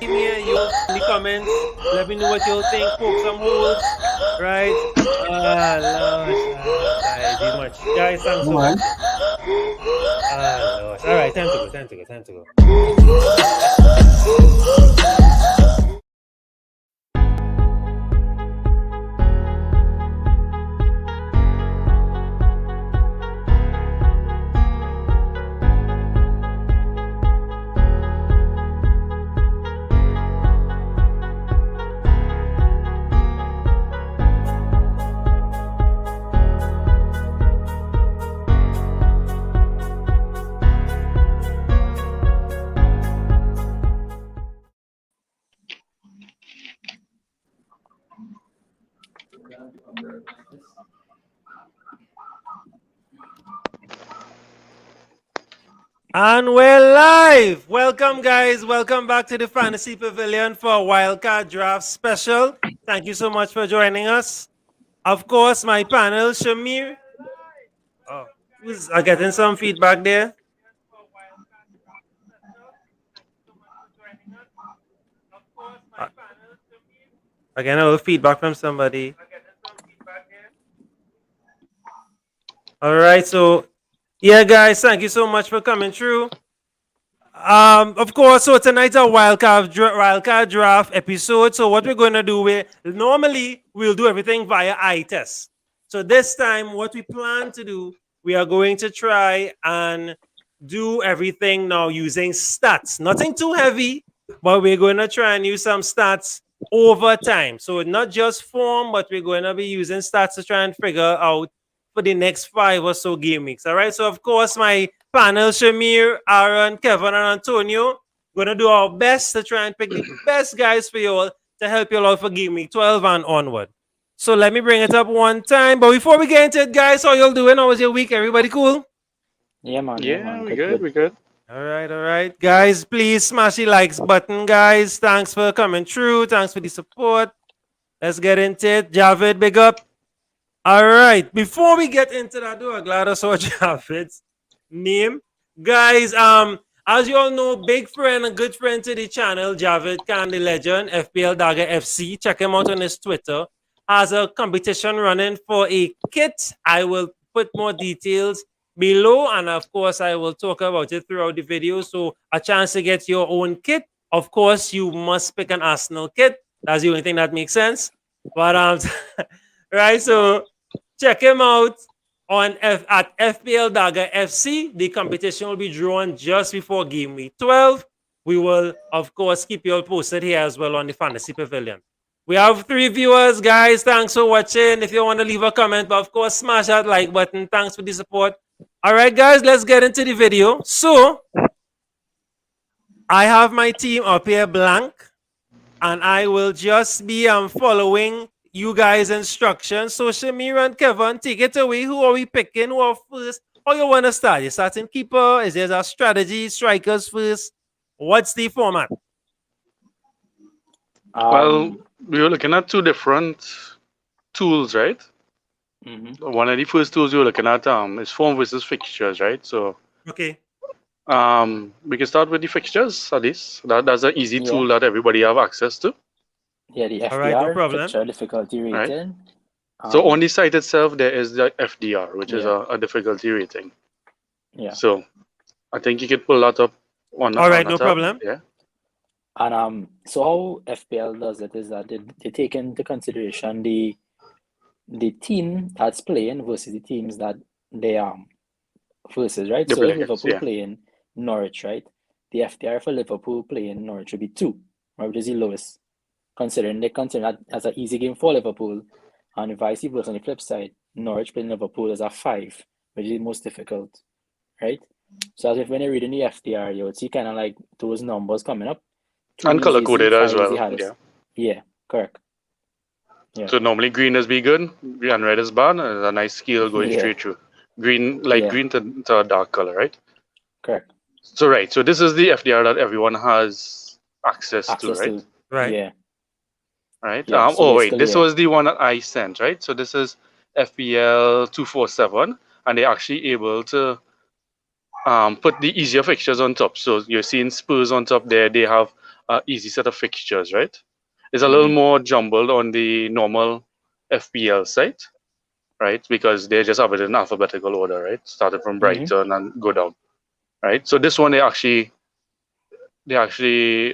me you in the comments. Let me know what you think. Poke some holes, right? Lord, this much, guys. Thanks No for man. watching. Lord. All right, time to go. Time to go. Time to go. And we're live. Welcome, guys. Welcome back to the Fantasy Pavilion for a Wildcard Draft special. Thank you so much for joining us. Of course, my panel, Shamir. Oh, who's getting some feedback there? Again, a little feedback from somebody. All right, so yeah, guys, thank you so much for coming through. Of course, so tonight's a wildcard draft episode. So what we're going to do, normally we'll do everything via eye test. So this time, what we plan to do, we are going to try and do everything now using stats. Nothing too heavy, but we're going to try and use some stats over time. So not just form, but we're going to be using stats to try and figure out for the next 5 or so game weeks. All right. So of course, my panel, Shamir, Aaron, Kevin, and Antonio, going to do our best to try and pick the best guys for you all to help you all out for game week 12 and onward. So let me bring it up one time. But before we get into it, guys, how y'all doing? How was your week? Everybody cool? Yeah, man. Yeah, we Good. we good. All right. Guys, please smash the likes button, guys. Thanks for coming through. Thanks for the support. Let's get into it. Javid, big up. All right. Before we get into that, I'm glad I saw Javid's name. Guys, as you all know, big friend and good friend to the channel, Javid Khan, the legend, FPL Dagger FC. Check him out on his Twitter. Has a competition running for a kit. I will put more details below, and of course, I will talk about it throughout the video. So, a chance to get your own kit. Of course, you must pick an Arsenal kit. That's the only thing that makes sense. But right, so check him out at FPL Dagger FC. The competition will be drawn just before game week 12. We will, of course, keep you all posted here as well on the Fantasy Pavilion. We have 3 viewers, guys. Thanks for watching. If you want to leave a comment, but of course, smash that like button. Thanks for the support. All right, guys, let's get into the video. So, I have my team up here blank, and I will just be following you guys' instructions. So, Shamir and Kevin, take it away. Who are we picking? Who are first? How you want to start? You starting keeper? Is there a strategy? Strikers first? What's the format? Well, we were looking at 2 different tools, right? One of the first tools we were looking at is form versus fixtures, right? So Okay. we can start with the fixtures at least. That's an easy tool that everybody have access to. Yeah, the FDR, all right, no problem. fixture difficulty rating. Right. So on the site itself, there is the FDR, which is a difficulty rating. Yeah. So I think you could pull that up on. All right, on no problem. Yeah. And so how FPL does it is that they take into consideration the team that's playing versus the teams that they versus, right? So if Liverpool playing Norwich, right? The FDR for Liverpool playing Norwich would be 2, right? Which is the lowest. Considering they consider that as an easy game for Liverpool, and vice versa on the flip side, Norwich playing Liverpool is a 5, which is the most difficult, right? So as if when you're reading the FDR, you would see kind of like those numbers coming up. And color coded as well. Yeah, correct. Yeah. So normally green is be good, and red is bad, and a nice scale going straight through. Green, light green to a dark color, right? Correct. So right, so this is the FDR that everyone has access to, right? Right. Yeah. Right. Yeah, so wait, this was the one that I sent, right? So this is FPL 247, and they're actually able to put the easier fixtures on top. So you're seeing Spurs on top there. They have easy set of fixtures, right? It's a little more jumbled on the normal FPL site, right? Because they just have it in alphabetical order, right? Started from Brighton and go down, right? So this one they actually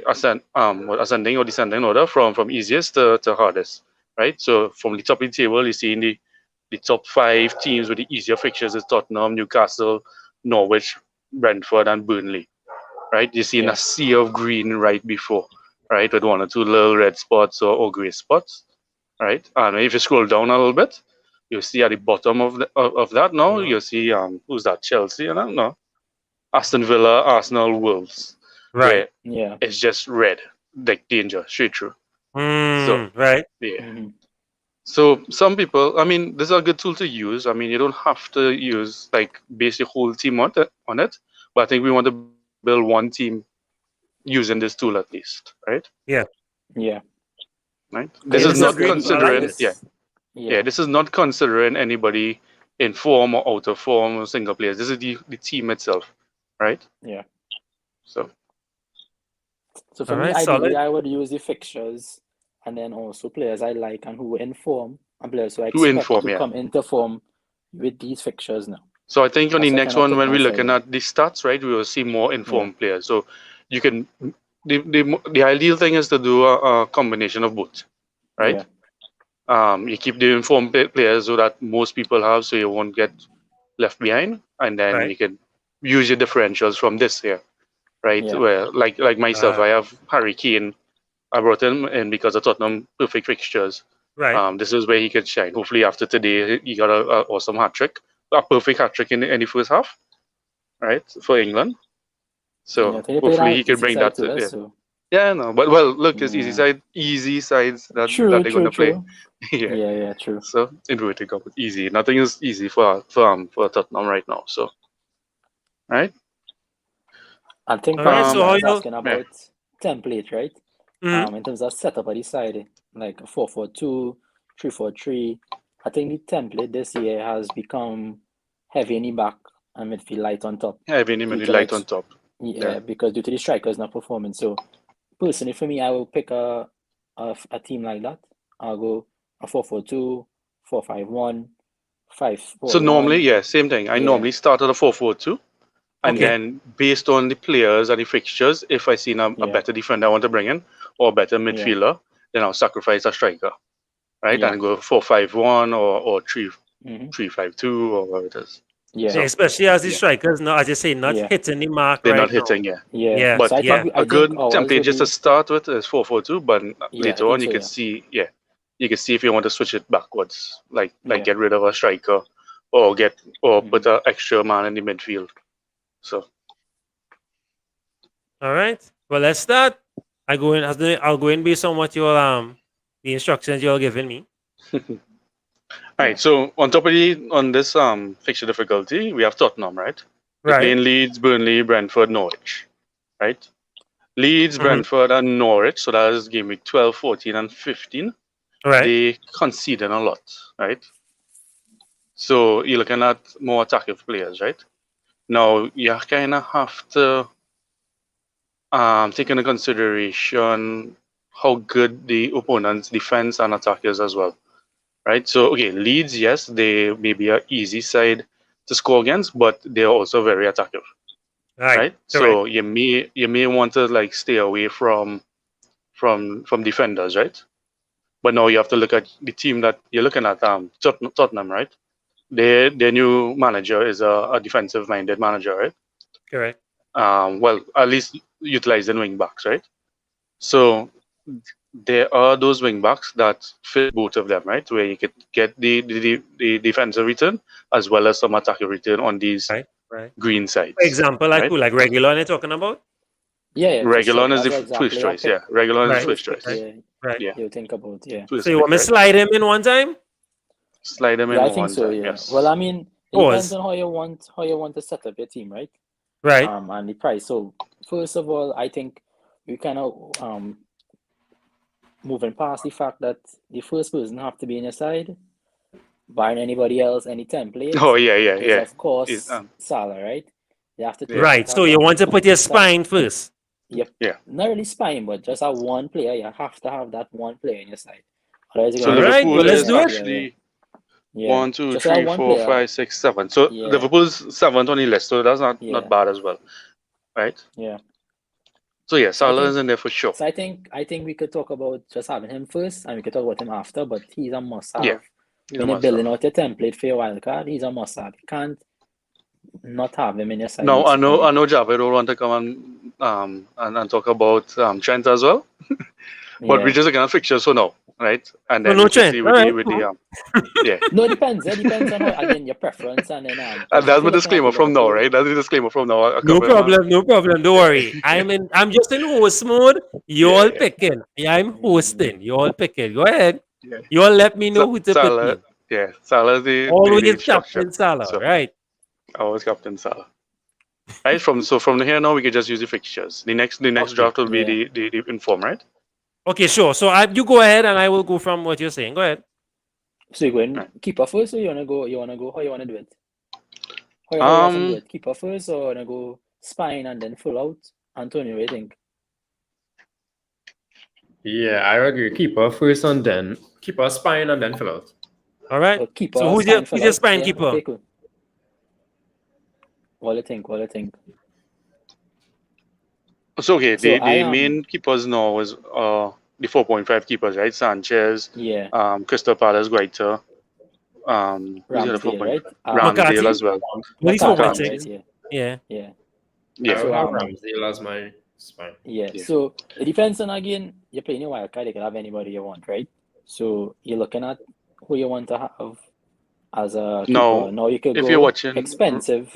ascending or descending order from easiest to hardest, right? So from the top of the table, you see in the top 5 teams with the easier fixtures is Tottenham, Newcastle, Norwich, Brentford, and Burnley, right? You see in a sea of green right before, right, with 1 or 2 little red spots or gray spots, right? And if you scroll down a little bit, you'll see at the bottom of that now, you'll see who's that? Chelsea, I don't know. Aston Villa, Arsenal, Wolves, Right. where it's just red, like danger, straight through. So Right. yeah. So some people, I mean, this is a good tool to use. I mean, you don't have to use like base your whole team on it, but I think we want to build one team using this tool at least, right? Yeah. Right. I This is not disagree, but I like considering, it. this is not considering anybody in form or out of form or single players. This is the team itself, right? So So All for me, right. ideally, Solid. I would use the fixtures and then also players I like and who in form and players who I to expect inform, to yeah. come into form with these fixtures now. So I think on the That's what next kind of one, put when my we're side looking in. at the stats, right, we will see more informed players. So you can the ideal thing is to do a combination of both, right? You keep the informed players so that most people have, so you won't get left behind, and then Right. you can use your differentials from this here, right? Where like myself, I have Harry Kane. I brought him in because of Tottenham perfect fixtures. Right. This is where he could shine. Hopefully, after today, he got a awesome hat trick, a perfect hat trick in the first half, right, for England. I So think they played hopefully on he can easy bring side that too, to so yeah, no, but well, look, it's easy sides that they're gonna play. true. Yeah. True. So inverted commas, easy. Nothing is easy for Tottenham right now. So right. I think All right. So I how was you? asking Yeah. about template, right? Mm, In terms of setup of the side, like 4-4-2, 3-4-3. I think the template this year has become heavy in the back and midfield light on top. Having him Due in the to light on top. because due to the strikers not performing. So personally, for me, I will pick a team like that. I'll go a 4-4-2, 4-5-1, So normally, 5-4-1. yeah, same thing. I Yeah, normally start at a 4-4-2, and okay. then based on the players and the fixtures, if I see a yeah, better defender I want to bring in or a better yeah, midfielder, then I'll sacrifice a striker, right, yeah. and go 4-5-1 or three Mm-hmm. three five two or whatever it is. Yeah, Yeah, So especially as the yeah, strikers, not as you say, not yeah, hitting the mark they're right not now. hitting, yeah. yeah. Yeah. So But Yeah. a I good think ours template would just to be start with is 4-4-2, but I later think on you so. can Yeah, see, yeah, you can see if you want to switch it backwards, like yeah. get rid of a striker or Mm-hmm. put an extra man in the midfield. So All right. Well, let's start. I'll go in based on what your the instructions you're giving me. all Yeah. right, so on this fixture difficulty, we have Tottenham, right? They're Right. playing Leeds, Burnley, Brentford, Norwich, right? Leeds, Mm-hmm. Brentford, and Norwich. So that is game week 12, 14, and 15. Right. They conceded a lot, right? So you're looking at more attacking players, right? Now you kind of have to take into consideration how good the opponent's defense and attack is as well, right? So okay, Leeds, yes, they may be an easy side to score against, but they're also very attacking, Right. right? Correct. So you may want to like stay away from defenders, right? But now you have to look at the team that you're looking at, Tottenham, right? Their new manager is a defensive minded manager, right? Correct. Well, at least utilizing wing backs, right? So there are those wing backs that fit both of them, right? Where you could get the defensive return as well as some attacking return on these Right. Right. green For sides, example, like right? who, like regular, you're talking about? Yeah, for sure. Regulon is That's the the first example I choice, pick. yeah. Regulon is the The Right. first first pick, choice, Right. yeah, Right. yeah. you think about, yeah. So First you pick, want me to right? slide him in one time? Slide them Yeah, in I think one so, time, yeah. Well, yes. I mean, it depends Pause. on how you want to set up your team, right? Right. And the price. So first of all, I think we kind of moving past the fact that the first person have to be in your side, barring anybody else, any template, Oh yeah, yeah, is yeah. of Is course Salah, right? You have to yeah. take Right. that So as you a want to put your that spine first. not really spying, but just a one player. You have to have that one player in your side. Otherwise, you're So gonna Alright, lose well, Liverpool let's is do it. actually yeah. 1, 2, Just that 3, one 4, player. 5, 6, 7. So Yeah. Liverpool's 7th on the list, so that's not Yeah. bad as well, right? Yeah. So yeah, So I Salah think is in there for sure. So I think we could talk about just having him first, and we could talk about him after. But he's a must-have. Yeah, he's a When you're must-have. building out your template for your wildcard, he's a must-have. You can't not have him in your side. Now I basically. know Javed will want to come and talk about Trent as well, but Yeah. we're just looking at fixtures for now, right? And So then no we can Trent. see Alright. with the yeah. No, it depends. It depends on again your preference, and then And because that's if my you're looking at disclaimer the from now, Liverpool, right? That's the disclaimer from now. I No come in, problem, no problem. Don't worry. I'm just in host mode. You all yeah. picking. Yeah, I'm hosting. You all picking. Go ahead. Yeah. You all let me know who to put Salah, in. yeah, Salah is the Always structure. Captain Salah, So right? I was Captain Salah. Right, from here now we can just use the fixtures. The next Okay. draft will be Yeah. the inform, right? Okay, sure. So you go ahead and I will go from what you're saying. Go ahead. so you're going Right. keeper first, or you wanna go? How you wanna do it? How you want to do it? Keeper first, or wanna go spine and then full out? Antonio, what do you think? Yeah, I agree. Keeper first and then keeper spine and then fill out. All right. Keeper, So who's spine, full your out? spine Yeah, keeper? okay, cool. What do you think? So okay, So the main keepers now is the 4.5 keepers, right? Sanchez, Yeah, Crystal Palace, Guaita, who's the other Ramsdale, 4.5? right? Ramsdale McCarthy? as well. Well, he's McCarthy, 4.6. right? Yeah, Yeah. yeah, Yeah. I So, would have Ramsdale as my spine. yeah. Yeah. So it depends on, again, you're playing your wildcard. You can have anybody you want, right? So you're looking at who you want to have as a keeper. Now, Now you could if go you're watching, expensive,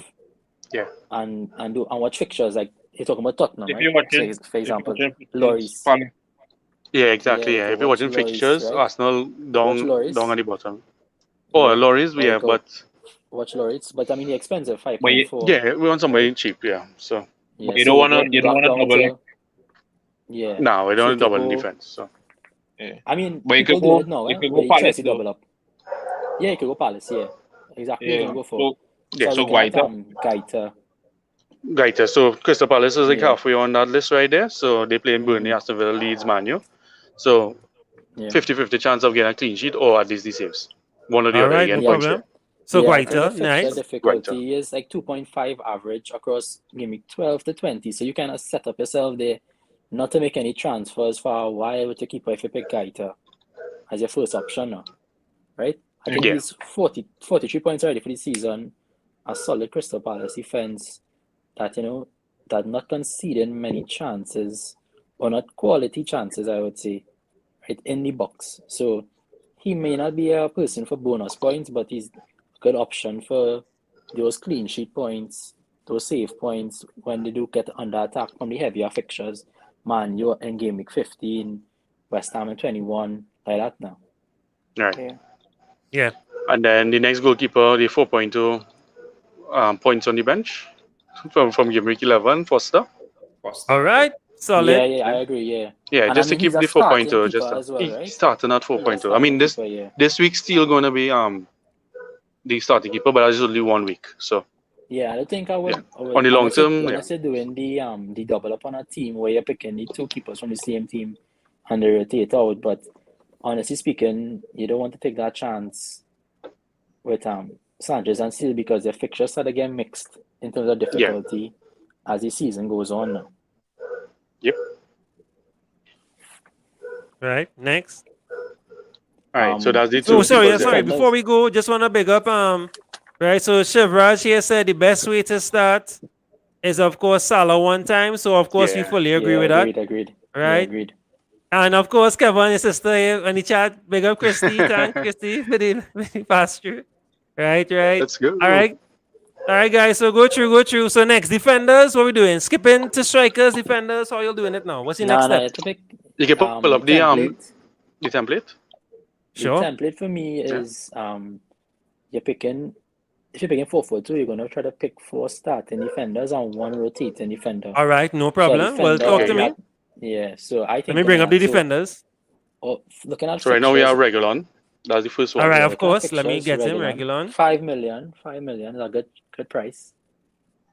yeah, and watch fixtures, like you're talking about Tottenham, If right? you're watching, So, for example, fixtures, Lloris. Palace. yeah, exactly. you Yeah, could if you're watch watching Lloris, fixtures, right? Arsenal Watch down Lloris. at the bottom. Oh, Yeah. Lloris, Or you yeah, could but watch Lloris, but I mean, the expensive But you, 5.4. yeah, we want somebody Right. cheap, yeah. So Yeah, you so don't you're wanna going double down it. to yeah. now we So you don't could double go. defense. So Yeah. I mean, But you people could do go. it now, You could with go the Palace Chelsea though. double up. Yeah, you could go Palace. Yeah, exactly. You're Yeah. gonna go for. yeah, So So looking at Guaita. Gaita. Gaita. So Crystal Palace is like Yeah. halfway on that list right there. So they play in Burnley, Mhm. Aston Villa, Leeds, Man U. So Yeah. 50-50 chance of getting a clean sheet or at least the saves. One or the All other right, again. no Points problem. So Yeah, I think the Guaita, fixture nice. difficulty is like 2.5 average across game week 12 to 20. So you kind of set up yourself there not to make any transfers for a while with your keeper if you pick Gaita as your first option now, right? I think Yeah. he's 43 points already for the season. A solid Crystal Palace defense that, that not conceding many chances, or not quality chances, I would say, right, in the box. So he may not be a person for bonus points, but he's a good option for those clean sheet points, those save points when they do get under attack from the heavier fixtures. Man, you're in game week 15, West Ham in 21, like that now. Right. Yeah. Yeah. And then the next goalkeeper, the 4.2 points on the bench from game week 11, Foster. All right. Solid. Yeah, I agree. Yeah. Yeah, And just I to mean, keep he's a the starting 4.2. keeper Just as well, right? he's starting at He's a 4.2. I mean, starting keeper, yeah. this week's still going to be the starting keeper, but that's only 1 week. So Yeah, I think I would. Yeah. On the long term, unless you're doing the double up on a team where you're picking the two keepers from the same team and they rotate out. But honestly speaking, you don't want to take that chance with Sanchez and Seal because their fixtures start to get mixed in terms of difficulty as the season goes on now. Yep. Right. Next. All right, so that's the So two. sorry, keepers there. sorry. Before we go, just want to big up right. So Shivraj here said the best way to start is of course Salah one time. So of course we Yeah. fully agree with that. Agreed. Yeah, Right. agreed. And of course, Kevin, his sister here on the chat. Big up Christy. Thanks, Christy, for the pass through. Right. Let's go. All right, guys. So go through. So next, defenders. What we doing? Skipping to strikers, defenders. How you doing it now? What's the next No, you step? have to pick You can pull up the template. template. Sure. The template for me is you're picking. If you're picking 4-4-2, you're gonna try to pick 4 starting defenders and 1 rotating defender. All right, no So a problem. Well, defender talk to me. that- Yeah, so I think Let me bring up the so, defenders. looking at So right now we fixtures, have Regulon. That's the first one. All right, yeah, of looking at course. Let me fixtures, get him Regulon. Regulon. 5 million. 5 million is a good price,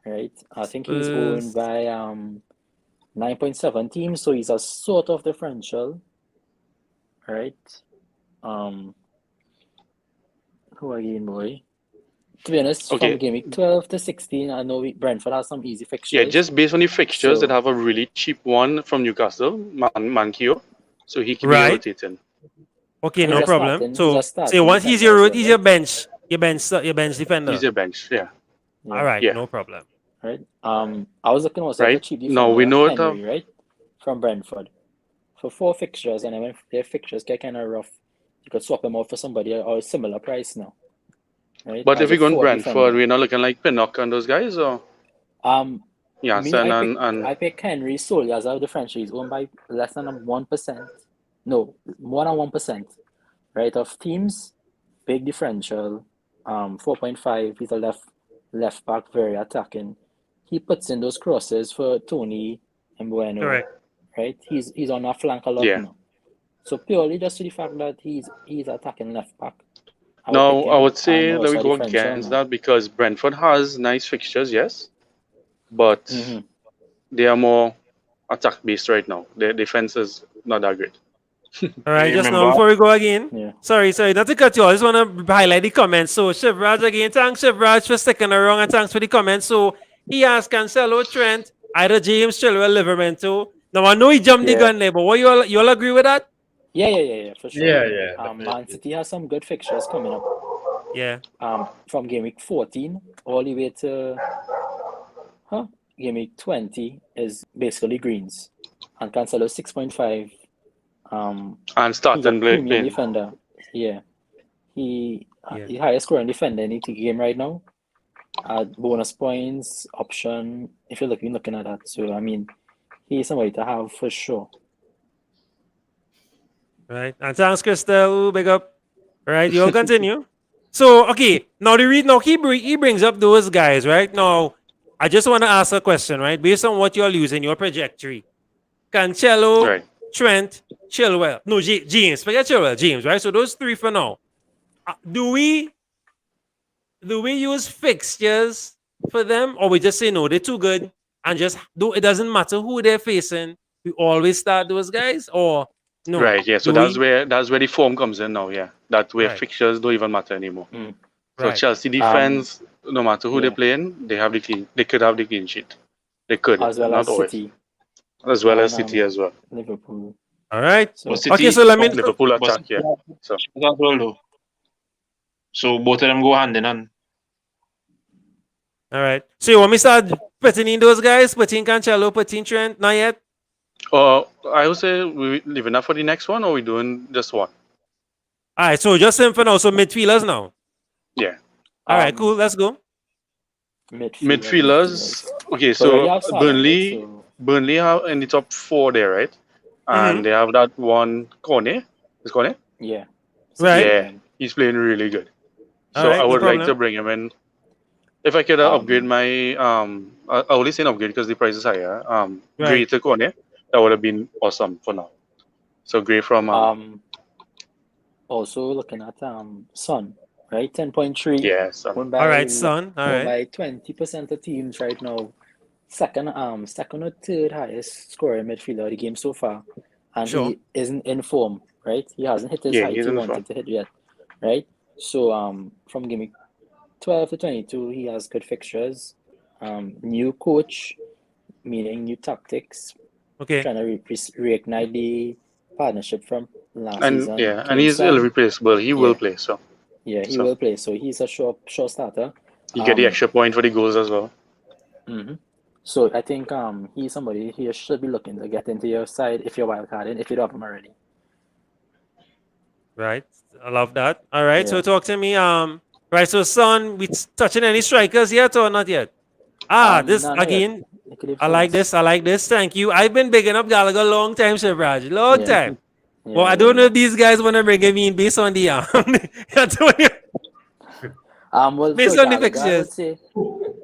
right? I think he's owned by 9.7 teams, so he's a sort of differential, right? Who again, boy? To be honest, Okay. from game week 12 to 16, I know Brentford has some easy fixtures. Yeah, just based on the fixtures, So- that have a really cheap one from Newcastle, Mankio. So he can be Right. rotating. Okay, And no he's a problem. starting- So, he's a starting say once he's defender your as root, well, he's your right? bench. Your bench defender. He's a bench, yeah. Yeah. All right, Yeah. no problem. Right. I was looking also at the Right. cheap Now we defender, know it, Henry, right? From Brentford. For 4 fixtures, and then when their fixtures get kind of rough, you could swap him out for somebody or a similar price now. Right? But As if we a go on 4 Brentford, defender. we're not looking like Pinnock and those guys, or Janssen I pick Henry solely as a differential. He's owned by less than 1%. No, more than 1%. Right? Of teams, big differential. 4.5. He's a left back, very attacking. He puts in those crosses for Tony and Bueno. Correct. Right? He's on our flank a lot Yeah. now. So purely just to the fact that he's attacking left back. No, pick I him. would say And let me also go differential against now. that because Brentford has nice fixtures, yes, but Mhm. they are more attack based right now. Their defense is not that great. All right, just now Remember- before we go again. Yeah. Sorry, not to cut you. I just want to highlight the comments. So Shivraj again, thanks Shivraj for sticking around and thanks for the comments. So he asked Cancelo, Trent, either James, Chilwell, Livermento. Now I know he jumped the Yeah. gun there, but what you all agree with that? Yeah, for sure. Yeah, Man definitely. City has some good fixtures coming up. Yeah. From game week 14 all the way to game week 20 is basically greens. And Cancelo 6.5. And He's a starting premium playing. defender. Yeah. He Yeah. the highest scoring defender in the game right now. Bonus points, option, if you're looking at that. So I mean, he's somebody to have for sure. Right. And thanks, Crystal. Big up. All right, you'll continue. So, okay, now he brings up those guys, right? Now, I just want to ask a question, right? Based on what you're using, your trajectory. Cancelo, Right. Trent, Chilwell. No, James. Forget Chilwell, James, right? So those 3 for now. Do we use fixtures for them, or we just say no, they're too good and just do it doesn't matter who they're facing, we always start those guys, or no? Right, yeah. So Do that's we- where the form comes in now, yeah. That where Right. fixtures don't even matter anymore. So Right. Chelsea defense, no matter who yeah. they're playing, they could have the clean sheet. They could, As well not as always. City As well as and, City as well. Liverpool. All right. So But City, Okay, so let me. Liverpool but attack, City yeah. So as well, though. So both of them go hand in hand. All right. So you want me to start putting in those guys? Putting Cancelo, putting Trent? Not yet. I would say we leaving that for the next one, or we doing just one? All right. So just him for now. So midfielders now. Yeah. All right. Cool. Let's go. Midfielders. Okay, So already so have Salah, right? Burnley, So- Burnley have in the top 4 there, right? And Mhm. they have that one Kone. Is Kone? Yeah. Right. Yeah, he's playing really good. So Alright, I no would like problem. to bring him in. If I could upgrade my I only say upgrade because the price is higher. Gray Right. to Kone, that would have been awesome for now. So Gray from Also looking at Son, right? 10.3. yes, All right, son. All Owned right. by 20% of teams right now. Second or third highest scorer midfielder of the game so far. And Sure. he isn't in form, right? He hasn't hit his Yeah, height he's he in wanted form. to hit yet. Right? So from game week 12 to 22, he has good fixtures. New coach, meaning new tactics, Okay. trying to reignite the partnership from last And season. yeah, and Kane he's Son, irreplaceable. He will play, so yeah, he So- will play. So he's a sure starter. you get the extra point for the goals as well. Mhm. So I think he's somebody he should be looking to get into your side if you're wildcarding, if you don't have him already. Right. I love that. All right. So Yeah. talk to me. Right. So son, we touching any strikers yet or not yet? This Not yet. again. He could I like this. I like this. Thank you. I've been bigging up Gallagher long time, Shivraj. Long Yeah. time. Yeah, Well, I don't know if these guys want to bring him in based on the Antonio. Well, Based for on the Gallagher, I would fixtures. say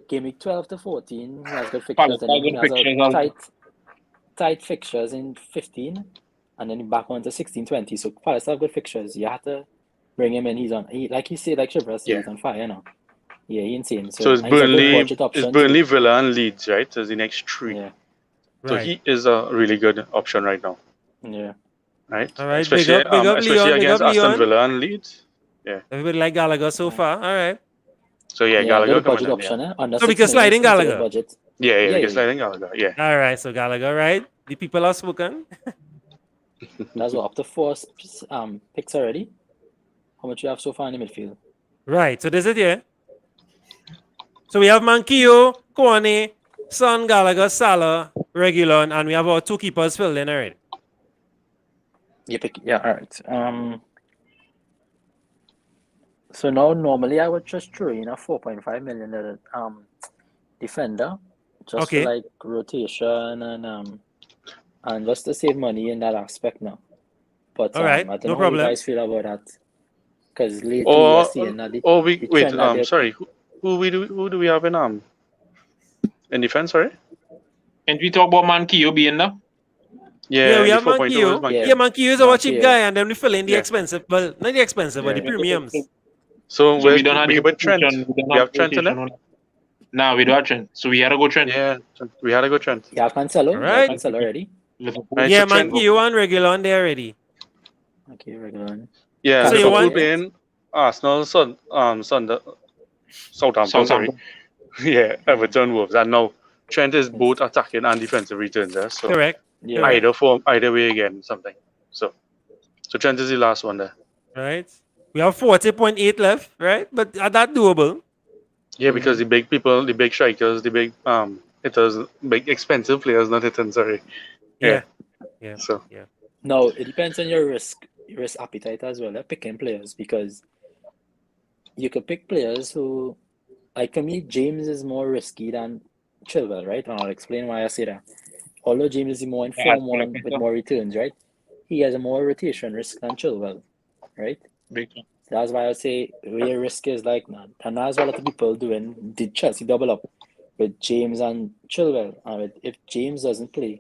game week 12 to 14, he has good Palace fixtures. have And he good has fixtures a also. tight fixtures in 15, and then back on to 16, 20. So Palace have good fixtures. You have to bring him in. Like you say, like Shivraj said, Yeah. he's on fire now. Yeah, he's insane. So it's and he's a good Burnley, budget option it's Burnley, too. Villa, and Leeds, right? As the next 3. Yeah. So Right. he is a really good option right now, Yeah. right? All right. Especially Big up especially Leon. Big up against Aston Leon. Villa and Leeds. Everybody like Gallagher so far. All right. So yeah, Yeah, Gallagher good coming budget in. option, Under So we 6 can million slide is in considered Gallagher. budget. Yeah, we Yeah. can slide in Gallagher. Yeah. All right. So Gallagher, right? The people are spoken. That's what, up to 4 picks already. How much you have so far in the midfield? Right. So this is it, yeah. So we have Manquillo, Kone, Son, Gallagher, Salah, Regulon, and we have our 2 keepers filled in already. You pick. Yeah. All right. So now normally I would just throw in a 4.5 million defender, just Okay. for like rotation and just to save money in that aspect now. But All right, I don't no know how problem. you guys feel about that. Because lately Or you're seeing that the we the wait. trend that they're- Sorry. Who do we have in defense? Sorry. And we talk about Manquillo being there. Yeah, we the have 4.2 is Manquillo. Yeah. Yeah, Manquillo is our cheap Manquillo. guy, and then we fill in the Yeah. expensive. Well, not the expensive, but the Yeah. premiums. So, So we don't have we the put Trent. rotation, We have Trent in there. Nah, we don't have Trent. So we had to go Trent. Yeah, we had a good Trent. You have Cancelo? You Alright. have Cancelo already? Liverpool. Right, Yeah, so Trent- Manquillo and Regular on there already. Okay, regular. Yeah, So you Liverpool want- playing Arsenal, Southampton. Sorry. Southampton. Yeah, Everton, Wolves, and now Trent is both attacking and defensive returns there. So Correct. Yeah. Correct. either way again something. So Trent is the last one there. Right. We have 40.8 left, right? But that doable. Yeah, because the big people, the big strikers, the big hitters, big expensive players, not hitting. Sorry. Yeah. Yeah. So No, it depends on your risk appetite as well, picking players, because you could pick players who, like for me, James is more risky than Chilwell, right? And I'll explain why I say that. Although James is the more informed one with more returns, right? He has a more rotation risk than Chilwell, right? Big time. That's why I would say real risk is like none. And that's what a lot of people doing. Did Chelsea double up with James and Chilwell? And if James doesn't play,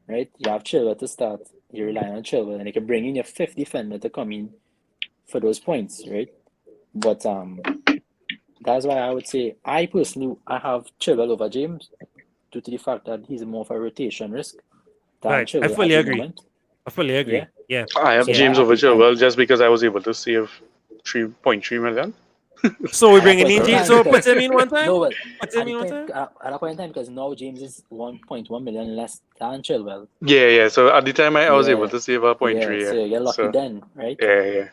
right, you have Chilwell to start. You rely on Chilwell, and you can bring in your 5th defender to come in for those points, right? But that's why I would say I personally have Chilwell over James due to the fact that he's more of a rotation risk than Right. Chilwell I fully at the agree. moment. I fully agree. Yeah. Yeah. I have So James I- over Chilwell just because I was able to save 3.3 million. So we're bringing At in that James. point So in time, put him in one time? No, but Put him in one at time? that point in time, because now James is 1.1 million less than Chilwell. Yeah. So at the time I was Yeah. able to save a 0.3. Yeah, so you get lucky So, then, right? yeah.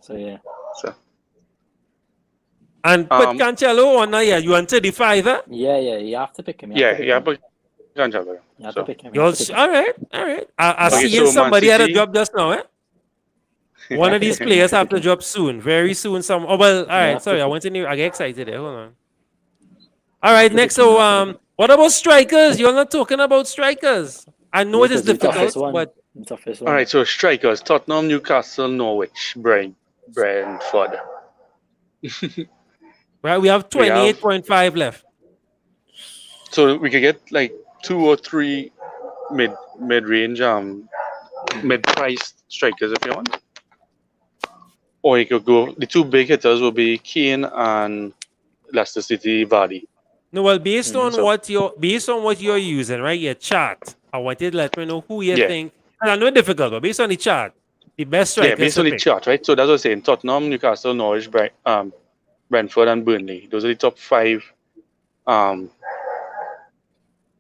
So yeah. So And put Um, Cancelo on now, yeah. You want 35, huh? Yeah, you have to pick him. but Cancelo. You have So to pick him. You're all right. I Okay, see so Man somebody had a City- job just now, eh? One of these players have to drop soon, very soon. All right. Sorry, I went in here. I get excited there. Hold on. All right, next. So, what about strikers? You're not talking about strikers. I know it is the toughest difficult, one. but The toughest one. All right, so strikers: Tottenham, Newcastle, Norwich, Brentford. right, we have We have- 28.5 left. So we could get like 2 or 3 mid-range mid-priced strikers if you want. Or you could go. The 2 big hitters will be Kane and Leicester City Vardy. No, well, based on so- what you're using, right? Your chart. I wanted to let me know who you Yeah. think. And I know it's difficult, but based on the chart, the best strikers. Yeah, based to on the pick. chart, right? So that's what I'm saying. Tottenham, Newcastle, Norwich, Brentford, and Burnley. Those are the top 5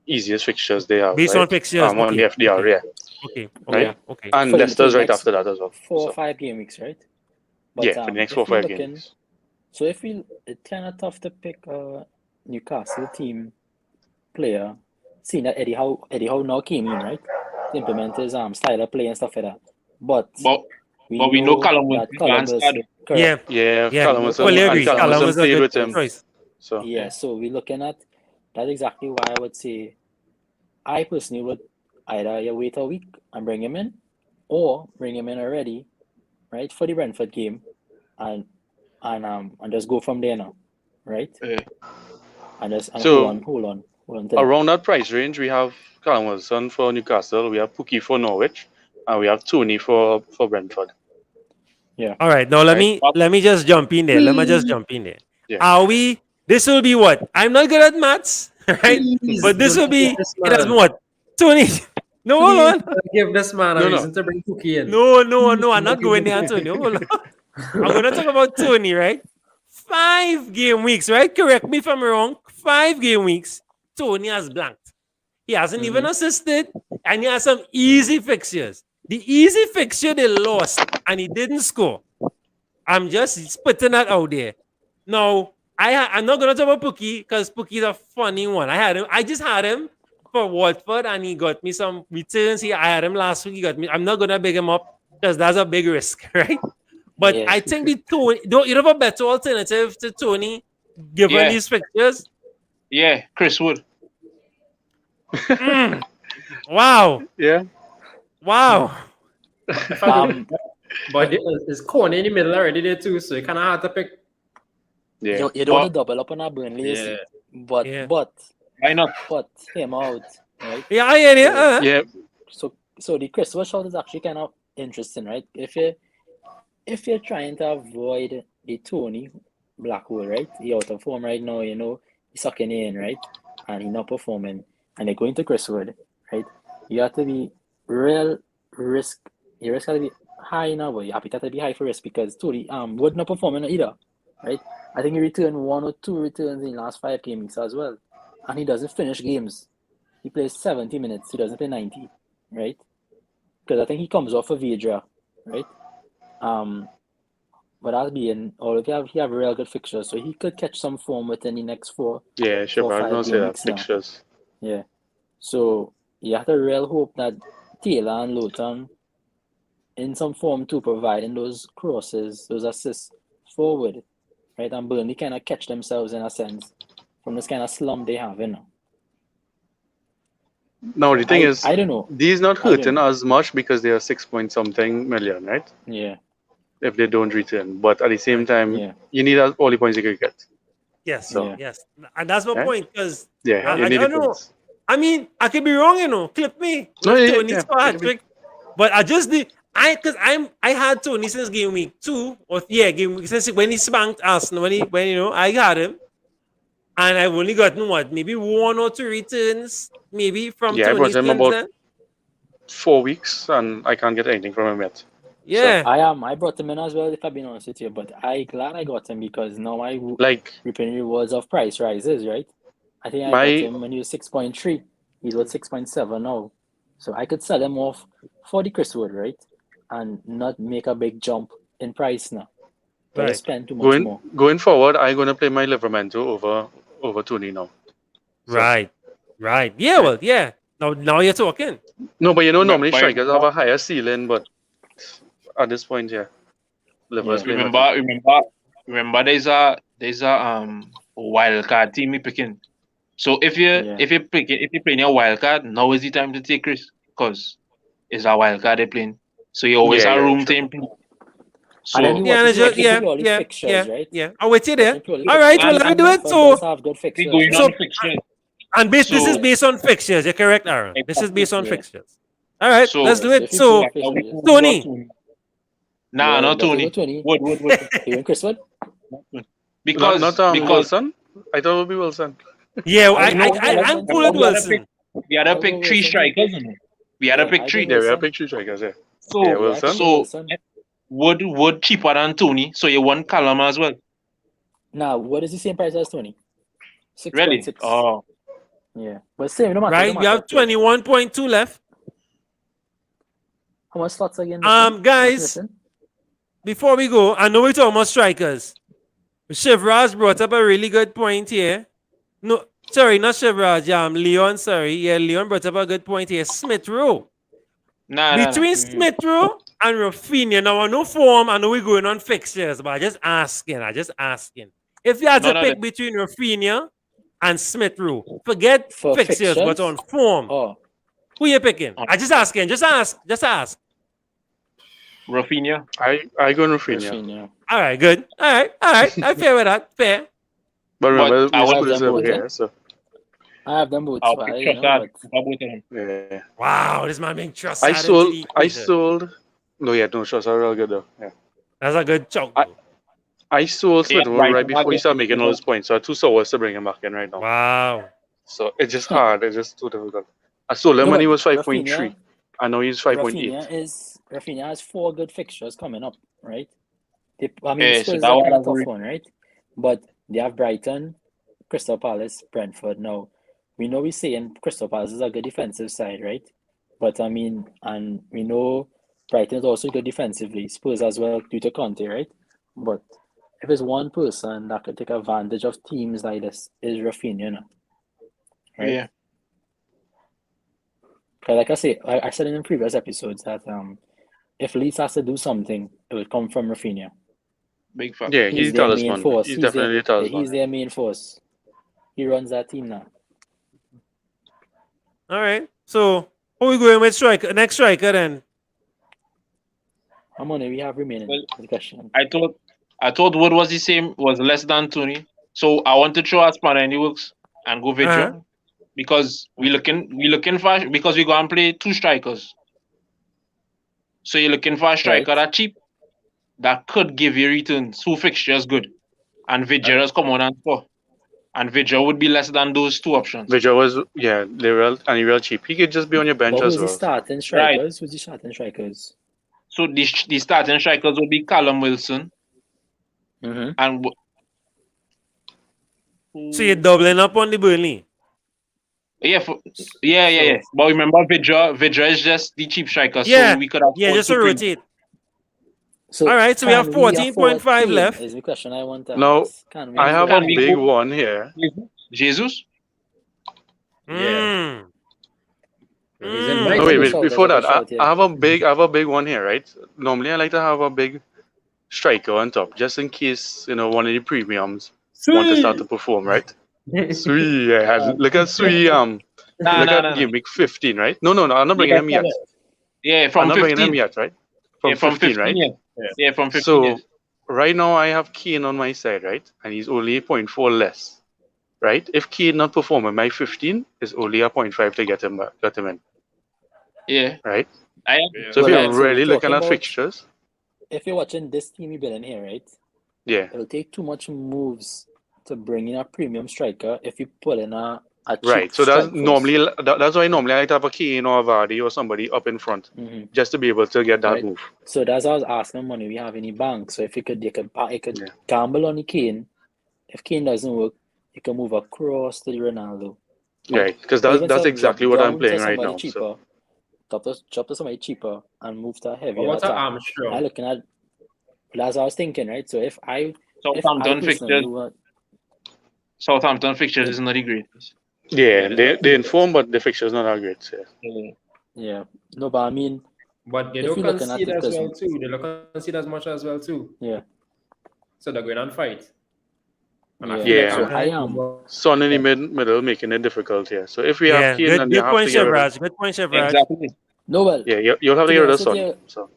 easiest fixtures they have. Based right? on fixtures, on okay, the FDR, okay. yeah. Okay. Right. Okay. And For the Leicester's right next after that as well. 4 or So, 5 game weeks, right? yeah, for the next if 4 or we're 5 looking- games. So if it's kind of tough to pick a Newcastle team player, seeing that Eddie Howe now came in, right, to implement his style of play and stuff like that. But But we know Callum that Wilson Callum can't was start. correct. Yeah. Yeah, Callum Wilson Fully and agree. Callum Callum Wilson was a played good with him. choice. So Yeah, so we're looking at that's exactly why I would say I personally would either wait a week and bring him in, or bring him in already, right, for the Brentford game, and just go from there now, right? Yeah. And So- hold on. To around that price range, we have Callum Wilson for Newcastle, we have Pookie for Norwich, and we have Tony for Brentford. All right. Now let me just jump in there. Let me just jump in there. Yeah. Are we? This will be what? I'm not good at maths. right? Please, But this don't will be, give this it has man. been what? Tony. No, hold Please on. don't give this man a No, no. reason to bring Pookie in. No, I'm Please not don't going give there, him- Antonio. Hold on. I'm gonna talk about Tony, right? 5 game weeks, right? Correct me if I'm wrong. 5 game weeks. Tony has blanked. He hasn't even assisted, and he has some easy fixtures. The easy fixture they lost, and he didn't score. I'm just putting that out there. Now, I'm not gonna talk about Pookie because Pookie's a funny one. I just had him for Watford, and he got me some returns. I had him last week. He got me. I'm not gonna big him up because that's a big risk, right? But Yeah. I think the Tony, you have a better alternative to Tony, given Yeah. these fixtures. Yeah, Chris Wood. Wow, Yeah. wow. But it's corner in the middle already there too, so you kind of hard to pick. Yeah. You don't want to double up on that Burnley, you see. Yeah. But Yeah. but Why not? him out, right? Yeah, I hear you. Yeah. So the Christopher shot is actually kind of interesting, right? If you're trying to avoid the Tony Blackwell, right? He out of form right now, he's sucking in, right? And he's not performing, and they're going to Chris Wood, right? You have to be real risk. Your risk has to be high now, but your appetite to be high for risk because Tony Wood not performing either, right? I think he returned 1 or 2 returns in the last 5 games as well, and he doesn't finish games. He plays 70 minutes. He doesn't play 90, right? Because I think he comes off of Vidra, right? But that's being all if he have real good fixtures, so he could catch some form within the next 4. Yeah, sure. 4 I 5 don't say game that. weeks now. Fixtures. Yeah. So you have to real hope that Taylor and Luton in some form too, providing those crosses, those assists forward, right? And Burnley kind of catch themselves in a sense from this kind of slump they have, Now the thing is, I don't know. these not I don't hurting know. as much because they are 6 point something million, right? Yeah. If they don't return, but at the same time, Yeah. you need all the points you can get. Yes, So- yes. And that's my Yeah. point because Yeah, you I need don't the know. points. I mean, I could be wrong, clip me. No, yeah, Tony yeah, score yeah, hat trick. But I just did I had Tony since game week 2 or game week since when he spanked Arsenal when I got him. And I've only gotten what, maybe 1 or 2 returns, maybe from Yeah, I brought Tony him since about then. 4 weeks, and I can't get anything from him yet. Yeah. I brought him in as well, if I've been honest with you, but I glad I got him because now I Like reaping rewards of price rises, right? I think I My- got him when he was 6.3. He's worth 6.7 now. So I could sell him off for the Chris Wood, right? And not make a big jump in price now. But I Right. spend too much more. going forward, I'm gonna play my Livermento over Tony now. So- Right. Yeah, well, yeah. Now you're talking. No, but normally But- strikers have a higher ceiling, but at this point, yeah, Liver's playing better. Remember, there's a wild card team you picking. So if you're playing your wild card, now is the time to take risks because it's a wild card they're playing. So you always Yeah, have yeah, room true. to improve. So And then you Yeah, watch and it, all the yeah. fixtures, right? Yeah. I'll wait you there. Watch it, All right, well, let me do it. But So, does have good they fixtures. going So- on fixture. and this is So- based on fixtures. You're correct, Aaron. This is based on Yeah. fixtures. All right, So- let's do If it. you So, play fixtures, Tony. Nah, Yeah, not does he Tony. go Tony? Wood. You went Chris Wood? Because not because Wilson. I thought it would be Wilson. Yeah, know, I'm cool with we had to Wilson. pick- we had to I'll pick go 3 Wilson. strikers. We had to Yeah, pick I 3. go Yeah, we have Wilson. picture strikers. Yeah. So Yeah, Wilson. I think So- Wilson. Wood cheaper than Tony. So you want Callum as well. Now, what is the same price as Tony? 6.6. Really? Oh, Yeah. But same, no matter. Right, we have 21.2 left. How much slots again? Guys, before we go, I know we're talking about strikers. Shivraj brought up a really good point here. No, sorry, not Shivraj. Leon, sorry. Yeah, Leon brought up a good point here. Smith Rowe. nah. Between Smith Rowe and Rafinha, now I know form, I know we're going on fixtures, but I just asking. If you had to No, pick between Rafinha and Smith Rowe, forget For fixtures, but fixtures? on form, Oh, who you picking? I just asking. Just ask. Rafinha. I go Rafinha. Rafinha. All right, good. All right. I'm fair with that. Fair. But remember, But I we would split this have them over both, here, so I have them both. I'll but, pick you know, Trossard. but Both of them. yeah. Wow, this man being trusted. I sold. No, yeah, no shots are real good though. Yeah. That's a good chunk. I- I sold Smith Yeah, right right. before he started making all his points, so I'm too sour to bring him back in right now. Wow. So it's just hard. It's just too difficult. I sold him No, when he but was 5.3. Rafinha, I know he's 5.8. Rafinha has 4 good fixtures coming up, right? I mean, Yeah, so Spurs that are one kind I of tough agree. one, right? But they have Brighton, Crystal Palace, Brentford. Now, we know we're saying Crystal Palace is a good defensive side, right? But I mean, and we know Brighton is also good defensively. Spurs as well due to Conte, right? But if it's one person that could take advantage of teams like this, is Rafinha, you know, right? Yeah, 'Cause like I say, I said in previous episodes that if Leeds has to do something, it would come from Rafinha. big fact. Yeah, He's he's their main talisman. force. He's definitely a talisman. He's their main force. He runs that team now. All right. So who we going with striker? Next striker then. How many we have remaining? Well, Good question. I thought Wood was the same, was less than Tony. So I want to throw a spanner in the works and go Vidra Uh-huh. because we looking for because we go and play 2 strikers. So you're looking for a striker Right. that cheap that could give you returns. 2 fixtures good, and Vidra come on and score. And Vidra would be less than those 2 options. Vidra was, yeah, they're real cheap. He could just be on your bench But as who's the well. So. starting strikers? Who's the starting strikers? So the starting strikers would be Callum Wilson Mm-hmm. and So you're doubling up on the Burnley. yeah. But remember, Vidra is just the cheap striker, Yeah. so we could have Yeah, just to rotate. So All right, so we have can afford 14.5 Kane left. Is the question I want to Now, ask. Can we I have afford a we Kane? big go- one here. Jesus. Mm. He's in Mm. my No, Take a wait. shout, Before take a that, shout here. I have a big one here, right? Normally, I like to have a big striker on top, just in case one of the premiums want to start to perform, right? Sui, yeah. Look at Sui. Look at gimmick 15, right? No. I'm not bringing him yet. Yeah, I'm from not bringing him 15. yet, right? Yeah, from 15, 15, right? yeah, from 15. So Yes. right now I have Kane on my side, right? And he's only 0.4 less, right? If Kane not performing, my 15 is only a 0.5 to get him in, Yeah. right? I So if Well, you're right, so really we're looking talking at about- fixtures, If you're watching this team you built in here, right? yeah, It'll take too much moves to bring in a premium striker if you pull in a cheap right. So that's strike force. normally that's why normally I like to have a Kane or a Vardy or somebody up in front Mhm. just to be able to get that Right. move. So that's why I was asking money we have in the bank. So if you could Yeah. gamble on the Kane. If Kane doesn't work, you can move across to the Ronaldo. Right, because Or even that's drop exactly what I'm down playing to right somebody now. cheaper. So Drop to somebody cheaper and move to a heavier What attack. an I'm Armstrong. looking at that's what I was thinking, right? So if I Southampton personally fixtures. Southampton fixtures is not the greatest. yeah, Yeah, they inform, but the fixture's not that great. So. yeah. No, but I mean But they if don't you're looking at concede it, as 'cause- well too. They don't concede as much as well too. yeah. So they're going on fight. And I Yeah. feel like Yeah. So I'm- I am Son in the middle making it difficult here. So if we Yeah, have Kane, good, then you good have point, to get rid of. Chevraj. Good point, Chevraj. Exactly. no well Yeah, you'll have to To get be rid of honest with Son. you, So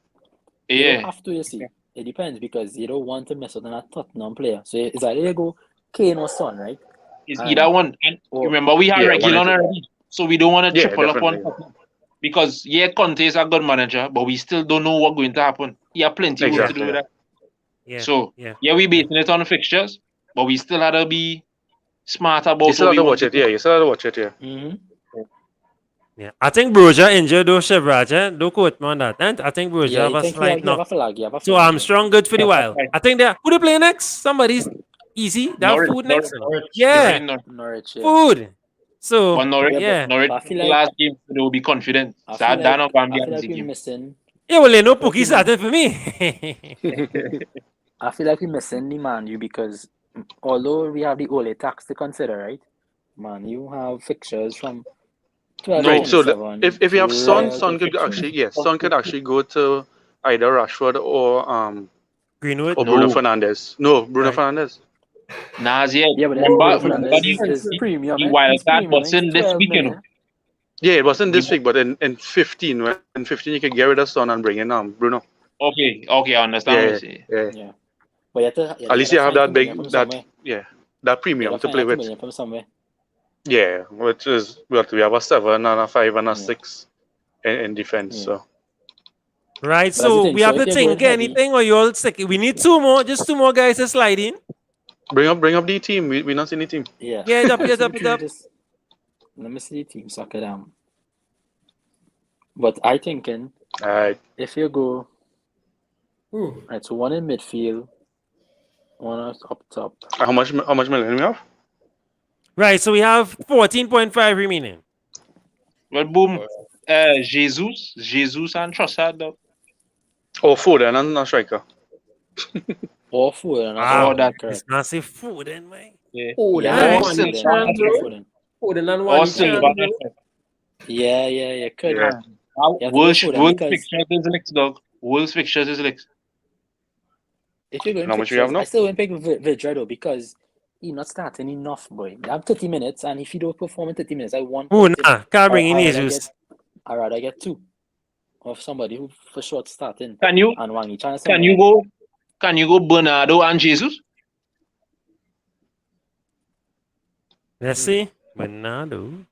you Yeah. don't have to, you see. It depends because you don't want to mess with a Tottenham player. So it's either you go Kane or Son, right? It's And- either one. And or- remember, we have Yeah, regular one or two. already, so we don't want to Yeah, triple up on definitely. Tottenham. Because Conte is a good manager, but we still don't know what's going to happen. He have plenty of work to Exactly. do with that. Yeah. So yeah. we basing it on the fixtures, but we still had to be smart about you still what have we to want watch it. Yeah, you still have to watch it. Yeah. Mhm. Yeah. I think Broja injured though, Chevraj. Don't quote me on that. And I think Broja Yeah, have you a think slight you have a knock. flag, you have a So flag. Armstrong good for the Yeah, while. right. I think who they play next? Somebody's easy. They have Norwich, food next. Norwich. Yeah, Norwich, yeah. food. So But Norwich, yeah. Norwich But I feel the like- last game they will be confident. I That feel not gonna be I an feel like easy we're game. missing Yeah, well, no Like Pookie you- started for me. I feel like we're missing the Man U because although we have the Ole tax to consider, right? Man, you have fixtures from 12 Right. So 27 if you have to Son, Real Son could fixtures. actually Son could actually go to either Rashford Greenwood. or Bruno No. Fernandes. No, Bruno Right. Fernandes. Nah, yeah. Yeah, but remember Bruno Fernandes is premium. the eh? wild He's card premium, was in he's this 12 week, you million. know. Yeah, it wasn't this week, but in 15, when in 15 you could get rid of Son and bring in Bruno. Okay, I understand what you say. Yeah. Yeah. But you have to, At least you have find that 2 big million from that somewhere. that You premium have to to play find that 2 with. million from somewhere. Yeah, which is we have a 7 and a 5 and a Yeah. 6 in defense. Yeah. So Right, that's the so thing, we so have if to you're going think heavy- anything or you all stick. We need just 2 more guys to slide in. bring up the team. We not see any team. Yeah. Yeah, it up, So it up, we it up. just- let me see the team soccer down. But I thinking Alright. if you go Ooh. right, so one in midfield, one up top. How much million we have? Right, so we have 14.5 remaining. Well, boom. Jesus and Trossard though. Oh, Foden and a striker. Or Foden, and Wow, that- correct. it's not say food in way. Yeah. Oh, Yeah, Alright. that's Foden, one that's bro. Foden. Foden and Or one Silva. Yeah, could. Yeah. Yeah, World Foden because fixtures is licks, dog. World fixtures is licks. if you're going How much we have fixtures, now? I still wouldn't pick Vidra though because he's not starting enough, boy. I have 30 minutes, and if you don't perform in 30 minutes, I want. Ooh, nah, can't bring in Jesus. I'd rather get two of somebody who for sure starting Can you and one each. And can you go Bernardo and Jesus? Let's see. Bernardo.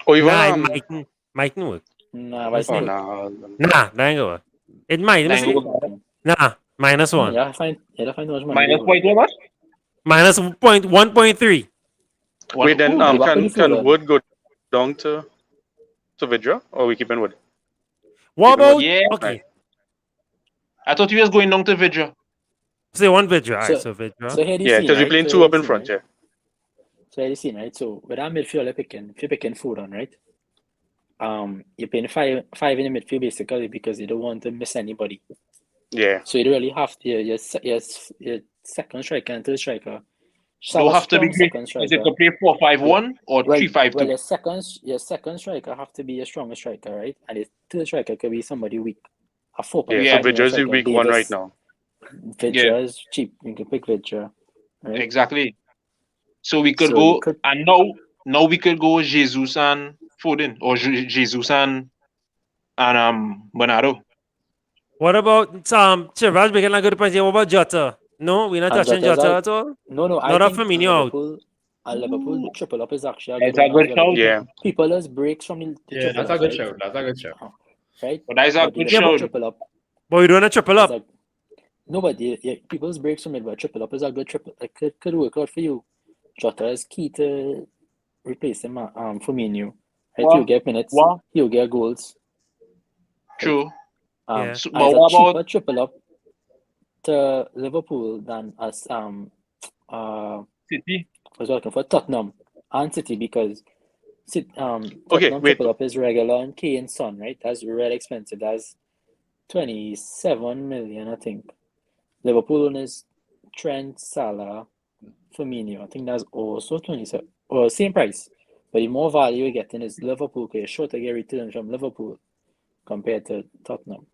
Oh, even Nah, it mightn't work. Nah, but it's oh, not. Nah, that ain't gonna work. It might. Let me see. Nah, -1. Yeah, I find too much money. Minus point how much? Minus 1.3. Wait, then Ooh, what can could you do Wood go down to Vidra, or we keep in Wood? What Keep it about? Yeah. Okay, I thought you was going down to Vidra. say one Vidra. Alright, So- so Vidra. So here you Yeah, see, because we're right? playing So two here up you in see, front. right? Yeah. So you see, right? So with that midfield you're picking, if you're picking Foden, right? You're paying five in the midfield basically because you don't want to miss anybody. Yeah. So you don't really have to your second striker and third striker. Don't have to be strong great. second Is it striker. to play 4-5-1 or Well, 3-5-2? your second striker have to be a stronger striker, right? And the third striker could be somebody weak. A 4.5 Yeah. So million Vidra is the striker, weak one right Davis. now. Vidra is cheap. You can pick Vidra. Right? Exactly. So we could So go you could- and now we could go Jesus and Foden or Jesus and Bernardo. What about Chiraj making a good point here? What about Jota? No, we're not And touching Jota's Jota out. at all. No, I Not a think Firmino out. Liverpool triple up is actually a That's good a one good as well. shout. Yeah. People just breaks from the Yeah, triple that's a up, good right? show. That's a good show. Right? But that is a But the good Liverpool shout. triple up But we don't a triple is up. a no, but people's breaks from it, but triple up is a good triple. It could work out for you. Jota is key to replace him. Firmino, right? Wow. He'll get minutes. Wow. He'll get goals. True. Yeah. So, And but it's a what cheaper about triple up to Liverpool than us City? was looking for Tottenham and City because Okay, Tottenham wait. triple up is regular and Kane Son, right? That's really expensive. That's 27 million, I think. Liverpool one is Trent, Salah, Firmino. I think that's also 27. Well, same price. But the more value you're getting is Liverpool because you're sure to get returns from Liverpool compared to Tottenham.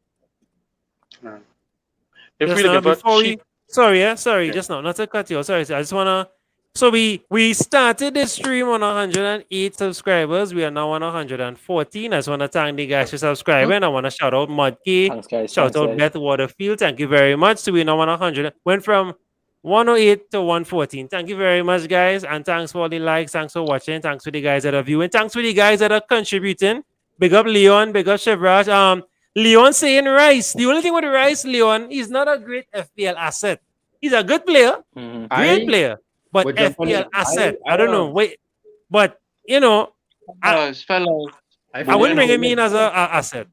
If Just we now, looking for before cheap, sorry, Yeah. just now, not to cut you. Sorry, I just wanna. So we started this stream on 108 subscribers. We are now on 114. I just wanna thank the guys for subscribing. I wanna shout out Mudkey, Thanks, guys. shout Thanks, out guys. Beth Waterfield. Thank you very much. So we now on 100. Went from 108 to 114. Thank you very much, guys, and thanks for all the likes. Thanks for watching. Thanks for the guys that are viewing. Thanks for the guys that are contributing. Big up Leon. Big up Shivraj. Leon saying Rice. The only thing with Rice, Leon, he's not a great FPL asset. He's a good player, Mhm. great player, but would jump on FPL it. asset. I I don't know. Wait, but you know, Fellas. I wouldn't bring him in as a asset.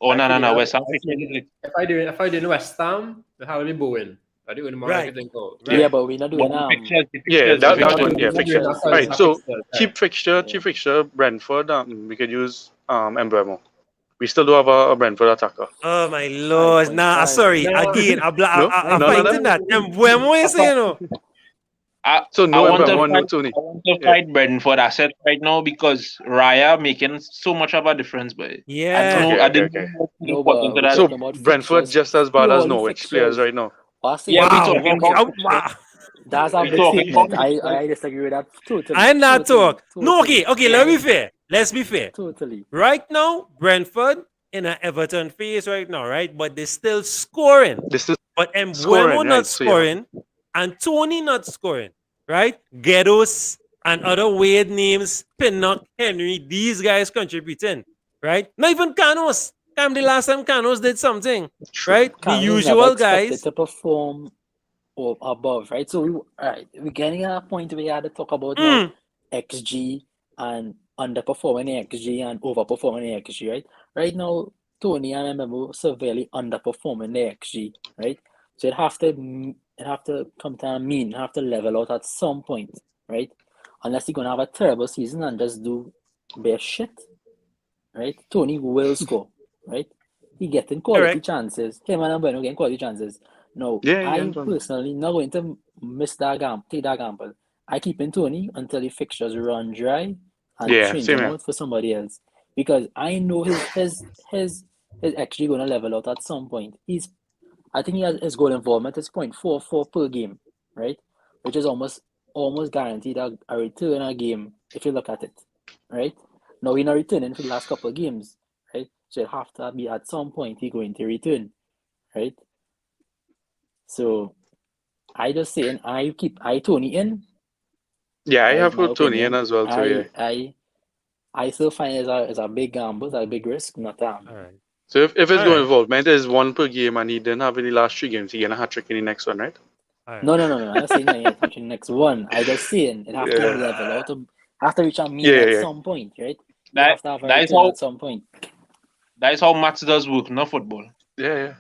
Oh, no. Actually, West Ham I fixtures think is licks. if I do West Ham, how will be Bowen? I do in Right. marketing code. Yeah, but we're not doing But the fixtures, that the was fixtures. one. Yeah, fixture. fixtures. Right. So cheap Yeah. fixture. Brentford. We could use Embremo. We still do have a Brentford attacker. Oh my lord! Nah, 5.5. sorry. No. Again, No? I'm No, fighting that. And when we say, you know, So no I want to Embremo, no fight- Tony. I want to Yeah. fight Brentford asset right now because Raya making so much of a difference, but yeah. Okay, I okay, didn't okay. know what No, important to but that. So talking about Brentford fixtures, just as bad as purely Norwich players fixtures. right now. Yeah, we Wow. talking Okay. about Wow. That's a We big talking statement. about- I disagree with that totally. I'm not talk. No, Totally. okay. Let's be fair. Let's be fair. Totally. Right now, Brentford in an Everton phase right now, right? But they're still scoring. This is But Mbuemo Scoring, not right, so yeah. scoring and Tony not scoring, right? Ghettos and other weird names, Pinnock, Henry, these guys contributing, right? Not even Canos. The last time Canos did something, right? The Cameron is never usual expected guys. to perform or above, right? So we're getting at a point where we had to talk about now XG and underperforming the XG and overperforming the XG, right? Right now, Tony and Mbemo severely underperforming the XG, right? So it have to come to a mean, have to level out at some point, right? Unless you're gonna have a terrible season and just do bare shit, right? Tony will score, right? He getting quality Correct. chances. Him and Mbemo getting quality chances. No, Yeah, I Anton. personally not going to miss that take that gamble. I keep in Tony until the fixtures run dry and Yeah, change same him here. out for somebody else. Because I know his actually gonna level out at some point. I think his goal involvement is 0.44 per game, right? Which is almost guaranteed a return a game if you look at it, right? Now he's not returning for the last couple of games, right? So it have to be at some point he going to return, right? So I just saying I Tony in. Yeah, I That is have my put Tony in opinion. as well. So yeah. I still find it as a big gamble, it's a big risk, not All right. So if his All goal right. involvement is 1 per game and he didn't have any last 3 games, he get a hat trick in the next one, right? All right. No. I'm not saying that you're touching next one. I just saying it have to Yeah. level out. Have to reach a mean Yeah, at yeah. some point, right? You That have to have a that is return how at some point. that is how maths does work, not football. Yeah.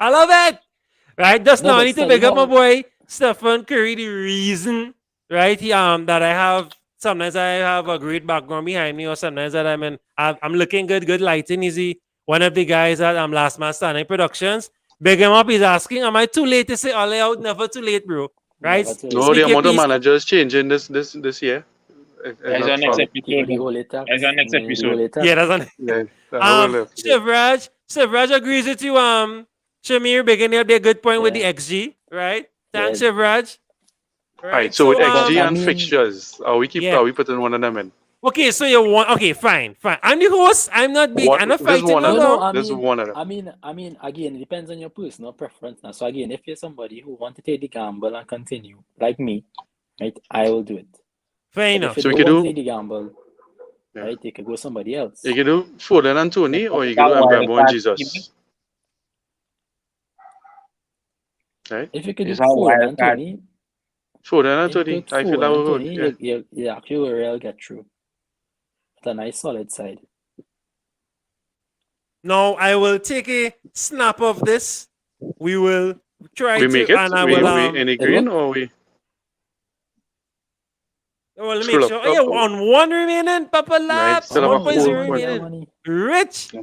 I love it. Right, just No, now I but need to study big up my how boy Stephen Curry. The reason, right? That I have sometimes I have a great background behind me, or sometimes that I'm looking good lighting. Is he one of the guys at Last Man Standing Productions? Big him up. He's asking, am I too late to say all out? Never too late, bro. Right? never to No, the Speak your amount of piece. managers changing this year. That's our Not next far. episode. the whole later. That's our next The whole episode. later. Yeah, that's on. Yeah, I will. Shivraj agrees with you. Shamir beginning up there. Good point with the Yeah. XG, right? Thanks, Yeah. Shivraj. Alright, so with Because XG I and mean fixtures, are we putting one of them in? Okay, so you want okay, fine. I'm the host. I'm not big. I'm not There's fighting one no of no, no. There's one of them. I mean, again, it depends on your personal preference now. So again, if you're somebody who want to take the gamble and continue, like me, right, I will do it. Fair But enough. if you So we don't could want to do take the gamble, Yeah. right, you could go somebody else. You can do Foden and Tony, or you can do That wild Mbemo and card Jesus. Right? If you could do is how Foden wild and card. Tony, Foden and if you Tony. put I feel that Foden and would Tony, work. Yeah. you actually will real get through. It's a nice solid side. Now I will take a snap of this. We will try We to, make it. and I We will in a It green, work? or we well scroll make up. sure. Oh, yeah, on one remaining, Papa Right, Laps. still have a 1.0 whole remaining. money. Rich.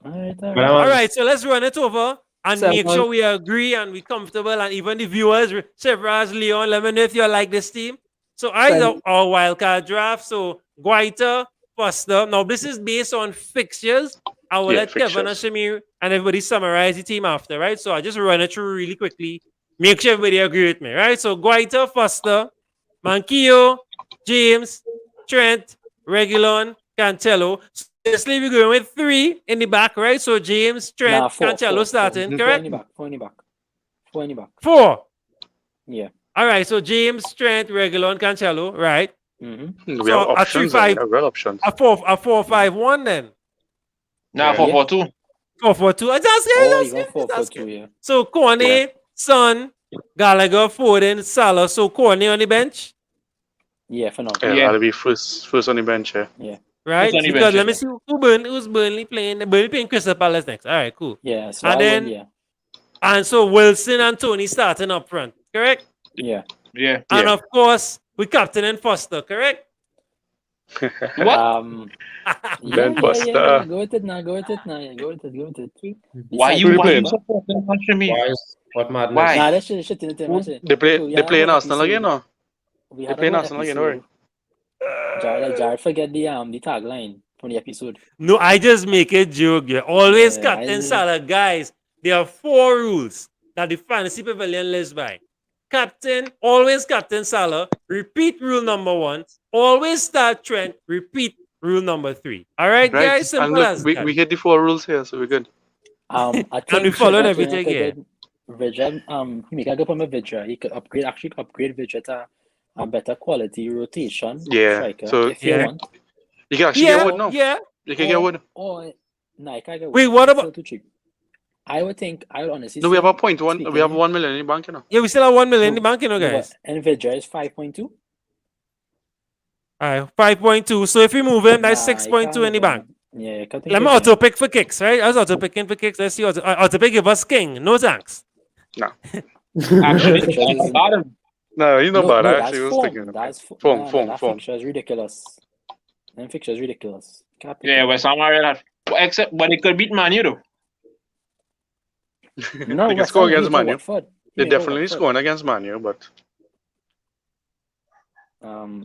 Alright. All right, so let's run it over and make Seven. sure we agree and we comfortable, and even the viewers, Shivraj, Leon, let me know if you like this team. So Seven. our wildcard draft. So Guaita, Foster. Now this is based on fixtures. I will Yeah, let Kevin and fixtures. Shamir and everybody summarize the team after, right? So I just run it through really quickly. Make sure everybody agree with me, right? So Guaita, Foster, Manquillo, James, Trent, Regulon, Cancelo. So obviously we're going with 3 in the back, right? So James, Trent, Nah, four, Cancelo starting, Four. correct? Four in the back. 4. Yeah. All right, so James, Trent, Regulon, Cancelo, right? Mm-hmm. We So have a options. 3-5 We have real options. a 4-5-1 then. Now Yeah. 4-4-2. 4-4-2. I just Oh, asking, even 4-4-2, asking. yeah. So Kone, Yeah. Son, Gallagher, Foden, Salah. So Kone on the bench, Yeah, for now. Yeah, Yeah. that'll be first on the bench. Yeah. right? on the Because bench, let me yeah. see who's Burnley playing. Burnley playing Crystal Palace next. All right, cool. Yeah, so And I then would, yeah. and so Wilson and Tony starting up front, correct? Yeah. Yeah. And Yeah. of course, we captain and Foster, correct? What? Ben Yeah. Foster. Go with it now. Yeah, go with it. Why Decide you to Who why they you remember. supporting Hashimi? Why? What madness? Why? Nah, that's shit in the team. They play in Arsenal again, or We they had play in a whole Arsenal again, episode. alright? Jared forget the tagline from the episode. No, I just make a joke. You always Yeah, captain Salah, guys. There are 4 rules that the fantasy pavilion lives by. Captain, always captain Salah. Repeat rule number 1. Always start Trent. Repeat rule number 3. All right, Right. guys. And Simple look, as we that. hit the 4 rules here, so we're good. I And we think followed Shiva everything here. Vidra, he make a good point with Vidra. He could upgrade Vidra to a better quality rotation Yeah. striker So if you Yeah. want. you can actually get wood now. Yeah. You can get wood. Or no, I can't get Wait, wood. what It's about? still too cheap. I would honestly No, we have say, a point one. We have speaking- 1 million in the bank, you know. Yeah, we still have 1 million in the No, bank, you know, no, guys. but and Vidra is 5.2. All right, 5.2. So if we move him, that's Nah, you 6.2 can't in the move bank. him. Yeah, you can't take Let me it auto in. pick for kicks, right? I was auto picking for kicks. Let's see. Auto pick give us king. No thanks. Actually, Fixtures that's is bad. No, he's not no, bad. no, I that's actually was thinking form. of That's form, no, form, that form. fixture is ridiculous. That fixture is ridiculous. Can't pick Yeah, him. West Ham are that. Except, but it could beat Man U though. No, They can West score Ham will against meet for Man U. Watford. They're Meet for definitely Watford. scoring against Man U, but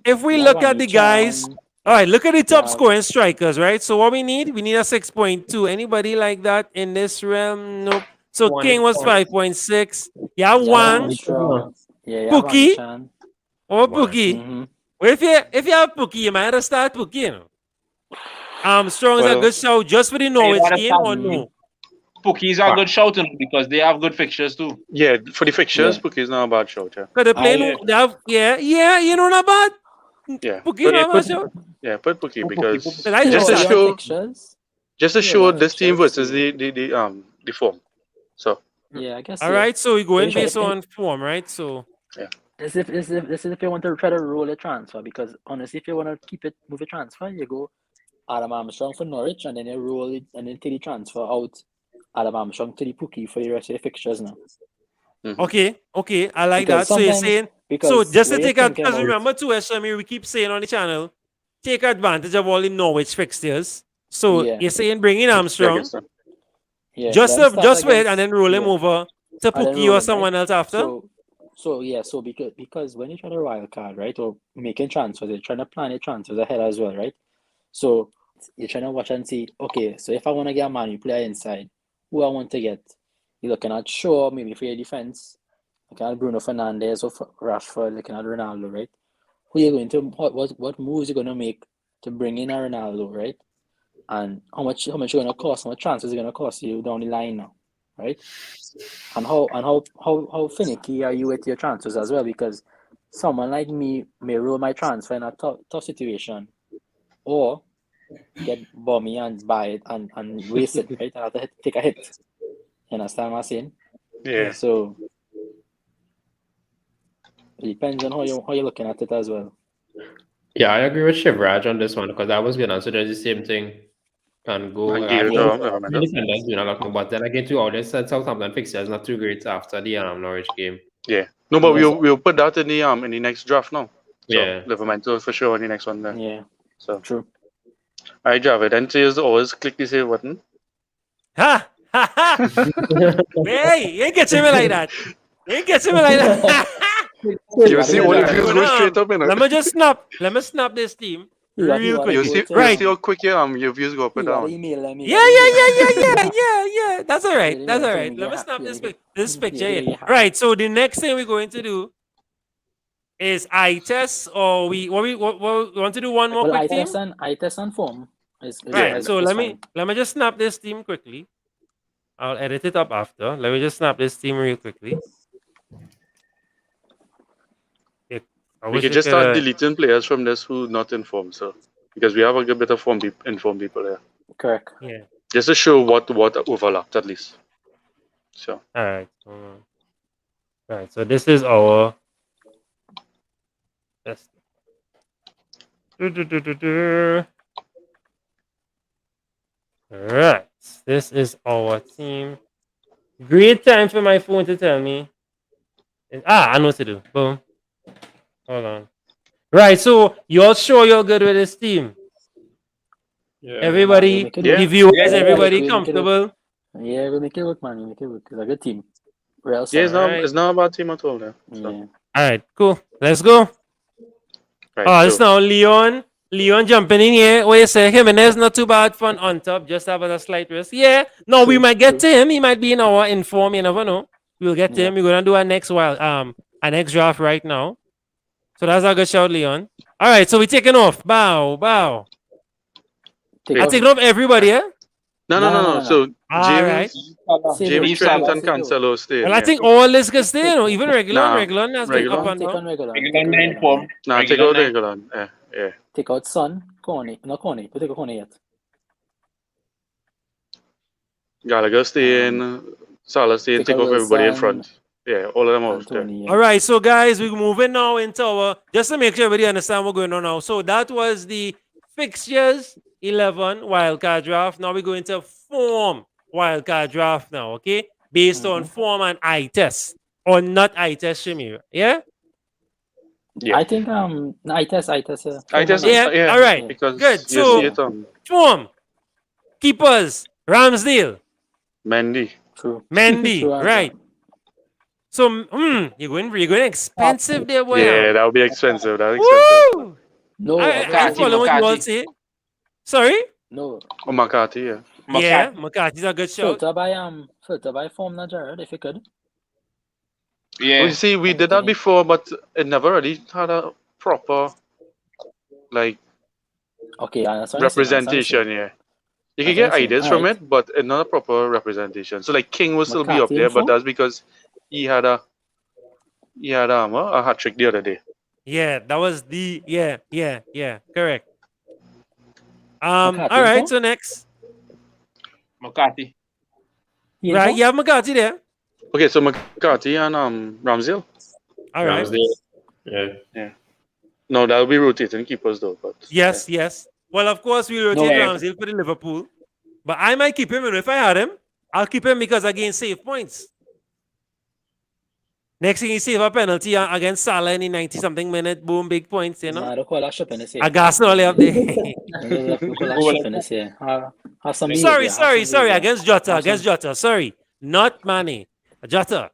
If we you look have at the guys, Anichan, all right, look at the you top have scoring strikers, right? So what we need a 6.2. Anybody like that in this realm? Nope. So King was 5.6. Yeah, you have one. Armstrong. Yeah, you have Pookie Anichan. or Pookie. Mm-hmm. Well, if you have Pookie, you might have start Pookie. You know. Armstrong is a well, good shout just for the You Norwich gotta game start or no? Pookies are good shouting because they have good fixtures too. yeah, for the fixtures, Yeah. Pookie's not a bad shot. Yeah, Because they play I they have, you know, not bad. yeah. Pookie's Put, not put, bad shout. put Pookie because But I see just how just to you start. on show, fixtures. just to See how you show on this team fixtures. versus See. the form. So Yeah, I guess All yeah. right, so we So going you try based to on form, right? So yeah, this is if you want to try to roll a transfer because honestly, if you want to keep it move a transfer, you go Adam Armstrong for Norwich and then you roll it and then take the transfer out Adam Armstrong to the Pookie for the rest of the fixtures now. okay, I like Because that. So you're sometimes saying so because just what to you're take out thinking because about remember too, SME, we keep saying on the channel, take advantage of all the Norwich fixtures. So yeah, you're saying bring in yeah, I Armstrong, guess so. yeah, just then start just wait and against then roll him yeah, over to and then Pookie roll or him, right? someone else after. So yeah, so because when you try to wild card, right, or making transfers, you're trying to plan your transfers ahead as well, right? So you're trying to watch and see, okay, so if I want to get a Man U player inside, who I want to get? You're looking at Shaw, maybe for your defense, looking at Bruno Fernandes or Rashford, looking at Ronaldo, right? Who you going to what moves you're gonna make to bring in a Ronaldo, right? And how much you're gonna cost, how much transfers are gonna cost you down the line now, right? And how finicky are you with your transfers as well? Because someone like me may roll my transfer in a tough situation, or get bummy and buy it and waste it, right? And have to take a hit. You understand what I'm saying? Yeah, So it depends on how you're looking at it as well. Yeah, I agree with Shivraj on this one because I was gonna suggest the same thing. Can go. and I give it feel to never mind. independence doing a lot, but then again, to audience said Southampton fixture is not too great after the Norwich game. Yeah, no, but Yes. we'll put that in the next draft now. So Yeah. never mind. So for sure on the next one then. Yeah, So true. all right, Javid. And here's always click the save button. Ha ha ha! Hey, you ain't catching me like that. You ain't catching me like that. You see all the views go Gonna, straight up, you know. let me snap this team You got- you real got quick. You to see, go Right. how quick your views go up and You gotta down. email them. Yeah. That's all right. That's all right. Let me snap this picture here. Yeah. Right. So the next thing we're going to do is eye test, or we want to do one more Well, quick team. I test and form is Right. is, So is let fine. me just snap this team quickly. I'll edit it up after. Let me just snap this team real quickly. I We wish could we just start could, deleting players from this who not informed, so because we have a good bit of informed people there. Correct. yeah. Just to show what overlapped at least. So All right. Right. So this is our. Yes. Right. This is our team. Great time for my phone to tell me. I know what to do. Boom. Hold on. Right. So you're sure you're good with this team? Yeah. Everybody, Make it Yeah. the viewers, Yeah, everybody we'll make it work. comfortable. Yeah, we'll make it work, man. We'll make it work. It's a good team. Real yeah, solid. it's not a bad team at all there. So Yeah. All right. Cool. Let's go. right. Oh, so this now Leon jumping in here. What you say? Jimenez not too bad fun on top, just have a slight risk. Yeah. No, we True, might get true. to him. He might be in our inform. You never know. We'll get to Yeah. him. We're gonna do our next our next draft right now. So that's a good shout, Leon. All right, so we're taking off. Bow. Take I off. taking off everybody, yeah? no. So All right. Save James, it. Trent, Save and it. Cancelo stay in. Well, I Yeah. think all this can stay, you know, even regular Nah, has been regular. up and Take down. on regular. Regular 9 form. Nah, take Regular out nine. regular. Yeah. Take out Son, Corny. Not Corny. Don't take out Corny yet. Gallagher stay in. Salah stay in. Take Take out off everybody in Wilson. front. Yeah, all of them out there. Anthony. All right, so guys, we're moving now into our, just to make sure everybody understand what's going on now. So that was the fixtures 11 wildcard draft. Now we're going to form wildcard draft now, okay? Based on form and eye test, or not eye test, Shamir. Yeah? Yeah. I think I test I just Yeah, all right. because Good. you So- see it Form. Keepers, Ramsdale, Mendy. True. Mendy, True answer. right? So, you're going expensive there, boy. Yeah, that would be expensive. That would be expensive. Woo! No, I McCarthy, follow what you all McCarthy. say. Sorry? no. Oh, McCarthy, yeah. Yeah, McCarthy's a good shout. Filter by form, not Jared, if you could. Well, Yeah. you see, we did that before, but it never really had a proper like Okay, that's what representation. Yeah, you can That's get what I'm saying. ideas from Alright. it, but it's not a proper representation. So like King will still be up McCarthy there, in but form? that's because he had a hat trick the other day. Yeah, that was the correct. McCarthy All right, info? so next. McCarthy. Right, you have McCarthy there. Okay, so McCarthy and Ramsdale. All right. Ramsdale. Yeah. No, that'll be rotating keepers though. But Yes, yes. Well, of course, we rotate way. Ramsdale for the Liverpool. But I might keep him, and if I had him, I'll keep him because I gain save points. Next thing he save a penalty against Salah in the 90-something minute, boom, big points, you know. Nah, don't call that shop in this I got all up there. Don't call that shop in this here. Have some sorry, behavior, against Jota, sorry. Not Manny. Jota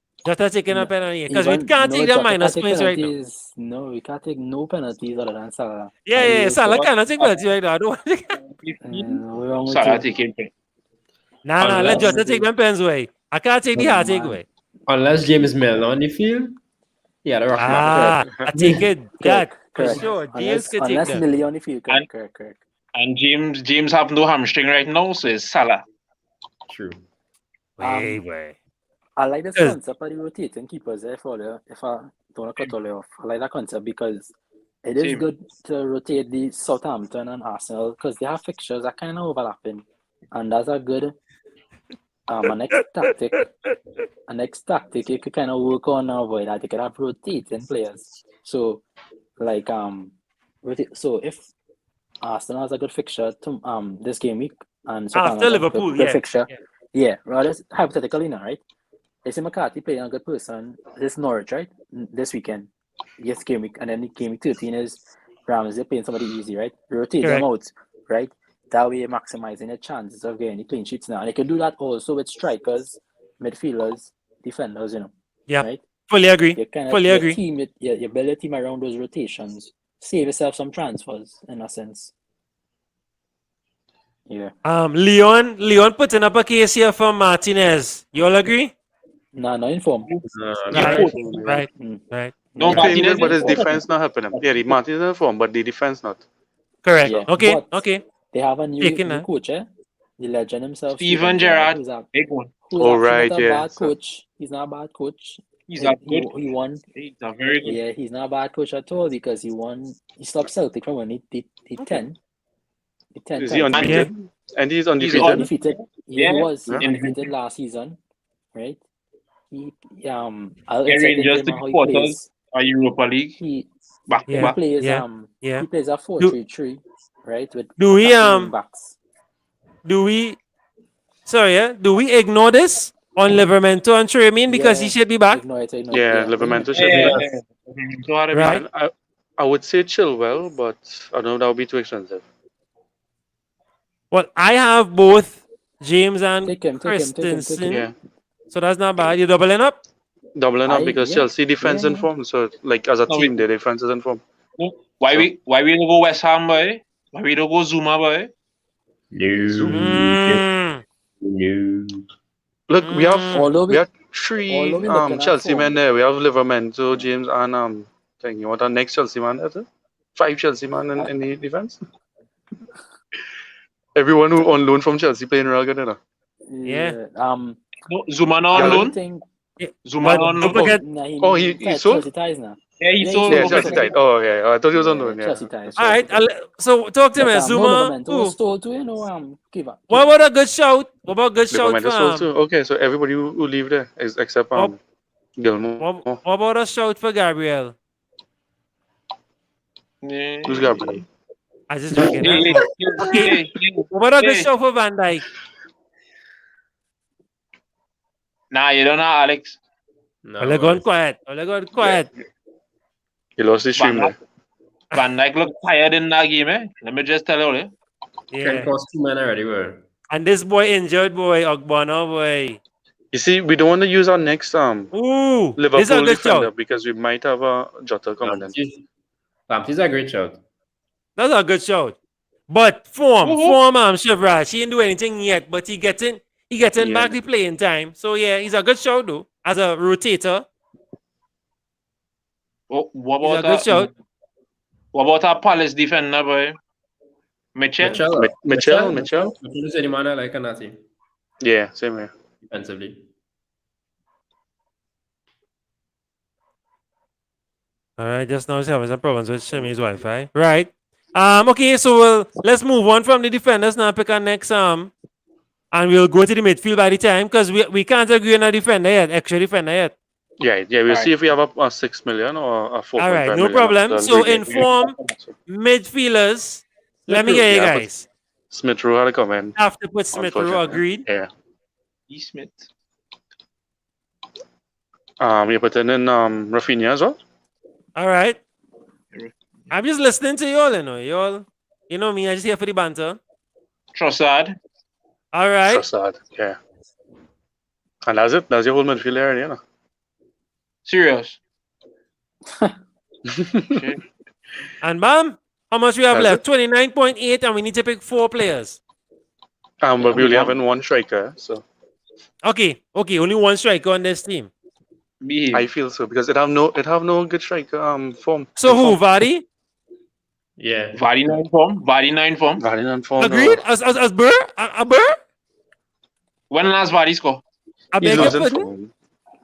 taking a penalty. Because we can't take the minus points right now. No, we can't take no penalties other than Salah. Yeah, Salah cannot take penalty right now. I don't want to take. We're wrong with Salah you. taking pen. Nah, let Unless- Jota take them pens away. I can't take the Oh, heart take man. away. Unless James Milner on the field, yeah, the rock back. I take it. That for Correct. sure. James can take Unless that. Millie on the field, And- correct. And James have no hamstring right now, so it's Salah. True. Way. I like this Yes. concept of the rotating keepers there for the, if I don't want to cut all the way off. I like that concept because it is Same. good to rotate the Southampton and Arsenal because they have fixtures that kind of overlapping. And that's a good a next tactic you could kind of work on now avoid that you could have rotating players. So like so if Arsenal has a good fixture to this game week and Southampton has a Liverpool, good yeah. fixture. Yeah, well, that's hypothetically now, right? They say McCarthy playing a good person this Norwich, right? This weekend. Yes, game week. And then game week 13 is Ramsey playing somebody easy, right? Rotate them out, right? That way you're maximizing the chances of getting the clean sheets now. And you can do that also with strikers, midfielders, defenders, you know. Yeah. Right? Fully agree. You kind of Fully agree. you build a team around those rotations. Save yourself some transfers in a sense. Yeah. Leon putting up a case here for Martinez. You all agree? Nah, not informed. Right. No, He playing Martinez good, but his is- defense not helping him. Yeah, the Martinez in form, but the defense not. Correct. Yeah, Okay. but- Okay. They have a new Taking new that. coach, eh? The legend himself. Steven Gerrard. Who's Big one. Oh, actually right, not a yeah. bad coach. He's not a bad coach. He's a he, good. he won. He's a very good. Yeah, he's not a bad coach at all because he won. He stopped Celtic from winning the 10. The 10 Is he title. undefeated? And he's undefeated. Undefeated. Yeah. He was Yeah. undefeated last season, right? He I'll Yeah, insert Rangers into him how he supporters. plays. Or Europa League. He Back Yeah. to back. plays Yeah. he plays a 4-3-3, right? With Do we, attacking wing backs. Do we ignore this on Livermento and Tremaine because he Yeah. should be back? Ignore it. Yeah, Livermento should Yeah, be. yeah, yeah. So how do we- Right. And I would say Chilwell, but I don't know, that would be too expensive. Well, I have both James and Take him. Christensen. Yeah. So that's not bad. You're doubling up? Doubling up because yeah. Chelsea defense Yeah, in yeah. form. So like as a No, team, their defense is in form. Why we don't go West Ham, boy? Why we don't go Zuma, boy? Mm. No. Look, we have Although we have three although we looking at Chelsea form. men there. We have Livermento, James, and thing. You want our next Chelsea man? Is it? 5 Chelsea man in the defense. Everyone who on loan from Chelsea playing real good, you know. Yeah. No, Zuma not on Yeah, loan. Think, Zuma But not on don't loan. forget- nah, Oh, he sold? Chelsea ties now. Yeah, he Yeah, sold. he Yeah, sold. Chelsea tied. Oh, yeah. I thought he was on loan. Yeah. Chelsea ties. All right. So talk to me, But, Zuma. Livermento Who? was told to, you know, give up. What about a good shout? What about good shout Livermento sold for too. Okay, so everybody who leave there is except Oh. Gilmore. What about a shout for Gabriel? Yeah. Who's Gabriel? I just joking. Hey, Huh? hey, What about the hey. shout for Van Dijk? Nah, you don't know Alex. No, Ole gone quiet. Ole gone quiet. He lost his stream there. Van Dijk looked tired in that game, eh? Let me just tell you. Trent Yeah. cost 2 men already, bro. And this boy injured boy, Ogbonna boy. You see, we don't want to use our next Ooh, this is a Liverpool good defender shout. because we might have a Jota coming in. Lamptey's a great shout. That's a good shout. But form, Shivraj. He didn't do anything yet, but he getting back the playing time. So yeah, he's a good shout though. As a rotator, What he's a about good shout. What about our Palace defender, boy? Mitchell? Mitchell. Mitchell is any man I like a Nazi Yeah, same here. defensively. All right, just now he's having some problems with Shemi's Wi-Fi. Right. Okay, so let's move on from the defenders now. Pick our next and we'll go to the midfield by the time because we can't agree on a defender yet, extra defender yet. Yeah. We'll Alright. see if we have a 6 million or a 4.5 All right, no million. problem. That'll So be great. inform midfielders. Let me hear you Yeah, guys. Smith Rowe had a comment. Have to put Smith Rowe, Unfortunately. agreed. Yeah. E. Smith. You put in Rafinha as well. All right. I'm just listening to y'all, you know me, I just here for the banter. Trossard. All right. Trossard. Yeah. And that's it. That's your whole midfield area, you know. Serious. And bam, how much we have That's left? 29.8, and we need to pick 4 players. But we only have one striker, so Okay, only one striker on this team. Behave. I feel so because it have no good striker form. So who, Vardy? Yeah. Vardy 9 form. Valiant form. Agreed? As Burr? A Burr? When last Vardy score? I He's beg your losing pardon? form.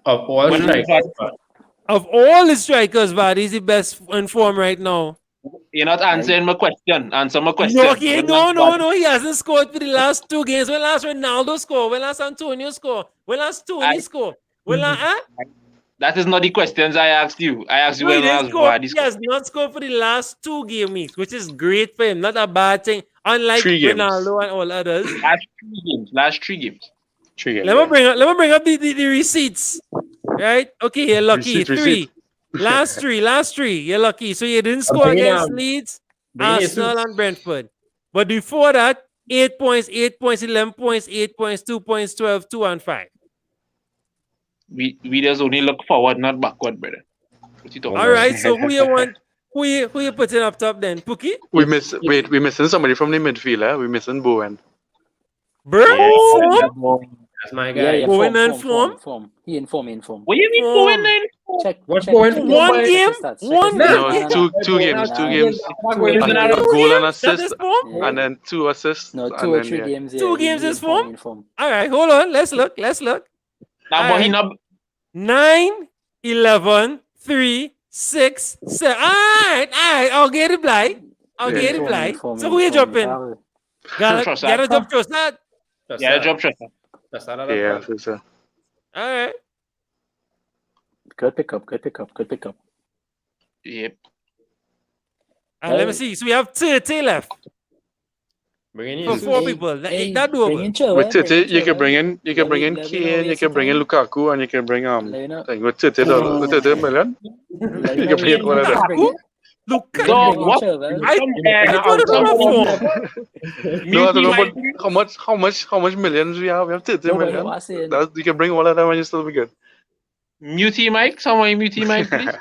Of all When strikers, Vardy- Of all the strikers, Vardy is the best in form right now. You're not answering my question. Answer my question. No, okay, When last Vardy- no. He hasn't scored for the last 2 games. When last Ronaldo scored? When last Antonio scored? When last Tony scored? When last, That is not the questions I asked you. I asked you No, he when didn't last score. Vardy He scored. has not scored for the last 2 game weeks, which is great for him. Not a bad thing. Unlike 3 games. Ronaldo and all others. Last three games. 3 games. Let me bring up the receipts. Right? Okay, you're lucky. Receipt. 3. Last three. You're lucky. So you didn't score bringing against out- Leeds, bringing Arsenal, Jesus. and Brentford. But before that, 8 points, 11 points, 8 points, 2 points, 12, 2 and 5. We just only look forward, not backward, brother. What you talking All right. So who you want? Who you putting up top then? Pookie? We're missing somebody from the midfield. We're missing Bowen. Burr? Yeah. Form? That's my Yeah, guy. yeah. Bowen and Form. He inform. What do you mean Form. going then? Check. What's check- Bowen check for? his One stats, game? check his stats, check One his game? stats. No, two games. Nah, 2 games. Nah, A goal and That assist, is form? Yeah. and then 2 assists. No, and 2 or then, 3 yeah. games. Yeah. 2 he- games he is form? inform. All right, hold on. Let's look. Nah, but he not. 9, 11, 3, 6, 7. All right. I'll get it blind. Inform, So who you dropping? inform. Trossard. Gotta drop Trossard. Yeah, job shot. Yeah, I think so. All right. Good pickup. Yep. And let me see. So we have 30 left Bringing for in 4 Hey, people. Hey, That bring doable. in Chilwell, With Tite, you Chilwell. can bring in Let me Kane, know you waste can of bring in time. Lukaku, and you can bring Let me know. thing with $30 million. Let You me can know bring in one of them. Lukaku? Look, Bring Dog, in what? Chilwell. I thought about form. No, I don't know, but how much millions we have? We have 30 No, but million. what I'm saying- You can bring all of them and you still be good. Mutey Mike, someone Mutey Mike, please.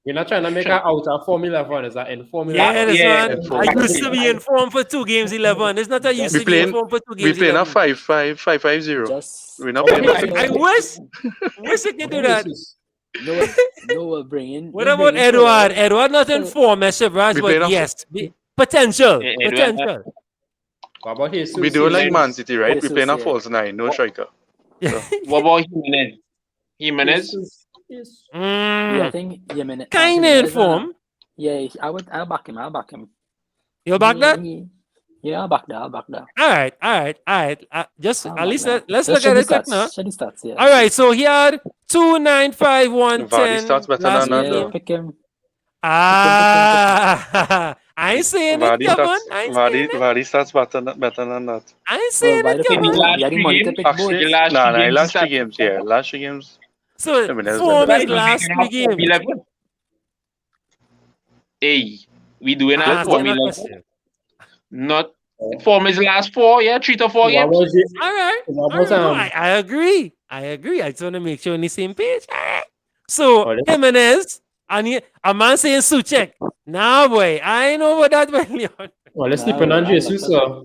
We're not trying to make her out of Formula 1. Is that in Formula Yeah, this Yeah, one. inform. I used to be in form for 2 games 11. It's not I used We to be in playing- form for 2 We games playing a 11. 5-5-5-5-0. Just We're not playing I wish I could do that. no, bring in. What about Edward? Edward not in form as Shivraj, We but playing a- yes. Potential. Yeah, Edward- Potential. What about Jesus? We do it like Man City, right? Jesus, We playing a yeah. false 9, no striker. What about Jimenez? Jimenez? Yeah, I think Jimenez. Kind of in form. Yeah, I'll back him. You'll back that? Yeah, I'll back that. All right. Just I'll at least back that. let's Just look at check it quick the now. stats, check the stats, yeah. All right, so he had 295-110 starts better last than that, Yeah, though. game. pick him. Ah, I ain't saying it, Vardy Kevin. starts. I ain't saying it. Vardy starts better than that. I ain't Well, saying why it, the fuck In the you Kevin. last you had the three money to games, pick both? Actually, the last nah, three nah, games last three start. games, yeah, last 3 games. So Jimenez form better. is last three games. 11. Hey, we doing I our asked Form him a 11. question. Not form is last 4, yeah, 3 to 4 What games. was it? All right. What All was right. No, I agree. I agree. I just want to make sure on the same page. All right. So Oh, Jimenez, and a man saying Suchek. Nah, boy. I ain't know about that, Leon. well, let's Nah, sleep on well, I Jesus. like So